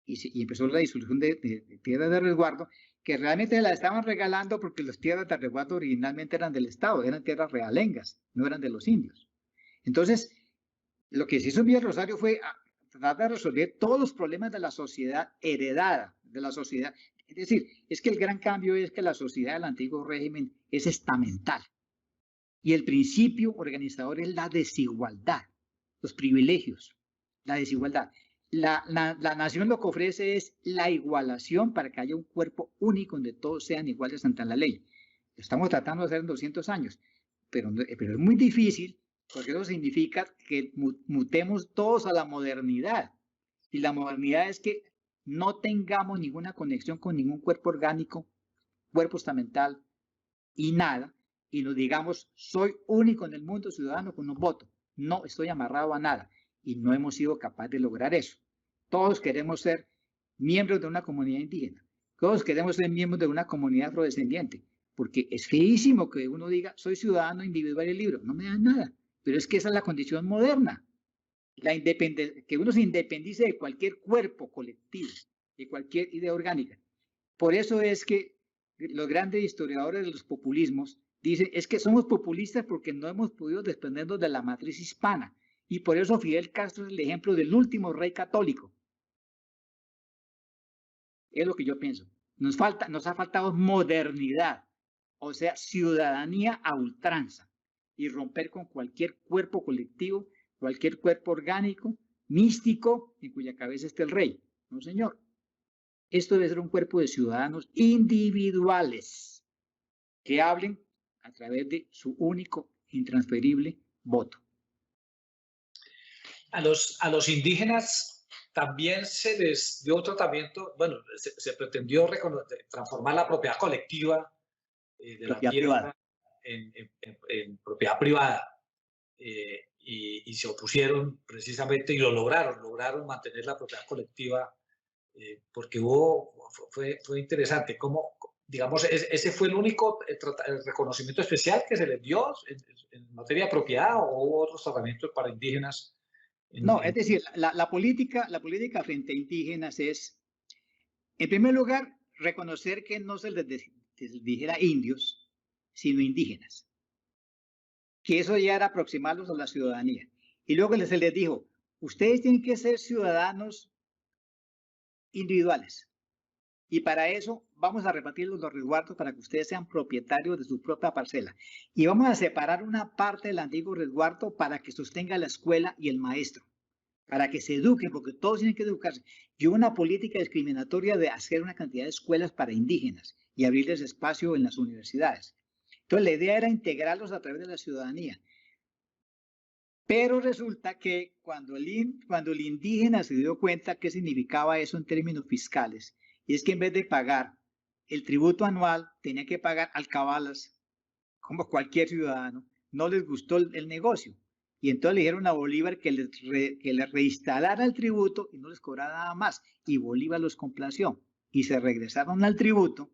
Y empezó la disolución de tierras de resguardo, que realmente las estaban regalando porque las tierras de resguardo originalmente eran del Estado, eran tierras realengas, no eran de los indios. Entonces, lo que se hizo en Villa Rosario fue tratar de resolver todos los problemas de la sociedad heredada, de la sociedad. Es decir, es que el gran cambio es que la sociedad del antiguo régimen es estamental. Y el principio organizador es la desigualdad, los privilegios, la desigualdad. La nación lo que ofrece es la igualación para que haya un cuerpo único donde todos sean iguales ante la ley. Lo estamos tratando de hacer en 200 años, pero es muy difícil, porque eso significa que mutemos todos a la modernidad. Y la modernidad es que no tengamos ninguna conexión con ningún cuerpo orgánico, cuerpo estamental y nada, y nos digamos: soy único en el mundo, ciudadano con un voto. No estoy amarrado a nada, y no hemos sido capaces de lograr eso. Todos queremos ser miembros de una comunidad indígena, todos queremos ser miembros de una comunidad afrodescendiente, porque es feísimo que uno diga: soy ciudadano individual y libre. No me dan nada, pero es que esa es la condición moderna. Que uno se independice de cualquier cuerpo colectivo, de cualquier idea orgánica. Por eso es que los grandes historiadores de los populismos dicen es que somos populistas porque no hemos podido desprendernos de la matriz hispana. Y por eso Fidel Castro es el ejemplo del último rey católico. Es lo que yo pienso. Nos ha faltado modernidad, o sea, ciudadanía a ultranza, y romper con cualquier cuerpo colectivo, cualquier cuerpo orgánico, místico, en cuya cabeza esté el rey. No, señor. Esto debe ser un cuerpo de ciudadanos individuales que hablen a través de su único, intransferible voto. A los indígenas también se les dio un tratamiento, bueno, se pretendió transformar la propiedad colectiva de la tierra en propiedad privada. Y se opusieron precisamente y lo lograron mantener la propiedad colectiva porque fue interesante. Como, digamos, ese fue el único el reconocimiento especial que se les dio en materia de propiedad, o hubo otros tratamientos para indígenas. No, es decir, la política frente a indígenas es, en primer lugar, reconocer que no se les dijera indios, sino indígenas. Que eso ya era aproximarlos a la ciudadanía. Y luego se les dijo, ustedes tienen que ser ciudadanos individuales. Y para eso vamos a repartir los resguardos para que ustedes sean propietarios de su propia parcela. Y vamos a separar una parte del antiguo resguardo para que sostenga la escuela y el maestro, para que se eduquen, porque todos tienen que educarse. Y hubo una política discriminatoria de hacer una cantidad de escuelas para indígenas y abrirles espacio en las universidades. Entonces la idea era integrarlos a través de la ciudadanía. Pero resulta que cuando el indígena se dio cuenta qué significaba eso en términos fiscales, y es que en vez de pagar el tributo anual, tenía que pagar alcabalas, como cualquier ciudadano, no les gustó el negocio. Y entonces le dijeron a Bolívar que les reinstalara el tributo y no les cobrara nada más. Y Bolívar los complació. Y se regresaron al tributo,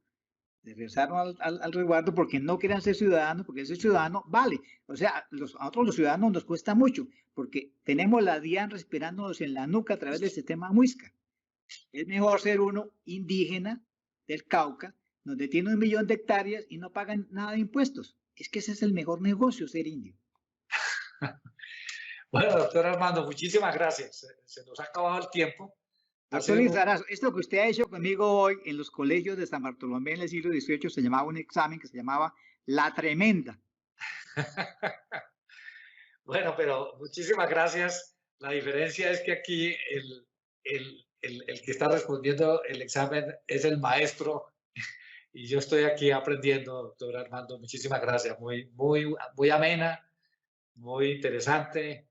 regresaron al resguardo porque no querían ser ciudadanos, porque ese ciudadano vale. O sea, a nosotros los ciudadanos nos cuesta mucho, porque tenemos la DIAN respirándonos en la nuca a través del sistema Muisca. Es mejor ser uno indígena del Cauca, donde tiene 1 millón de hectáreas y no pagan nada de impuestos. Es que ese es el mejor negocio, ser indio. Bueno, doctor Armando, muchísimas gracias. Se nos ha acabado el tiempo. Doctor Lizarazo, esto que usted ha hecho conmigo hoy en los colegios de San Bartolomé en el siglo XVIII se llamaba un examen que se llamaba La Tremenda. Bueno, pero muchísimas gracias. La diferencia es que aquí el que está respondiendo el examen es el maestro y yo estoy aquí aprendiendo, doctor Armando. Muchísimas gracias. Muy amena, muy interesante,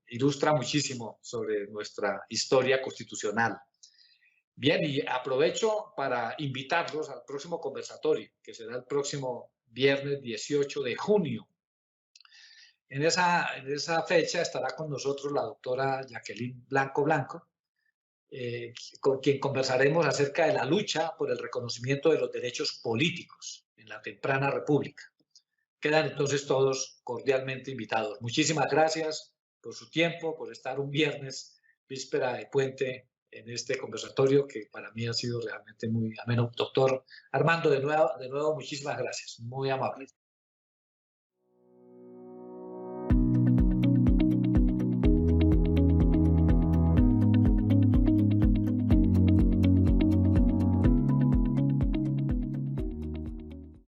ilustra muchísimo sobre nuestra historia constitucional. Bien, y aprovecho para invitarlos al próximo conversatorio, que será el próximo viernes 18 de junio. En esa fecha estará con nosotros la doctora Jacqueline Blanco, con quien conversaremos acerca de la lucha por el reconocimiento de los derechos políticos en la temprana república. Quedan entonces todos cordialmente invitados. Muchísimas gracias por su tiempo, por estar un viernes, víspera de puente, en este conversatorio que para mí ha sido realmente muy ameno. Doctor Armando, de nuevo muchísimas gracias. Muy amable.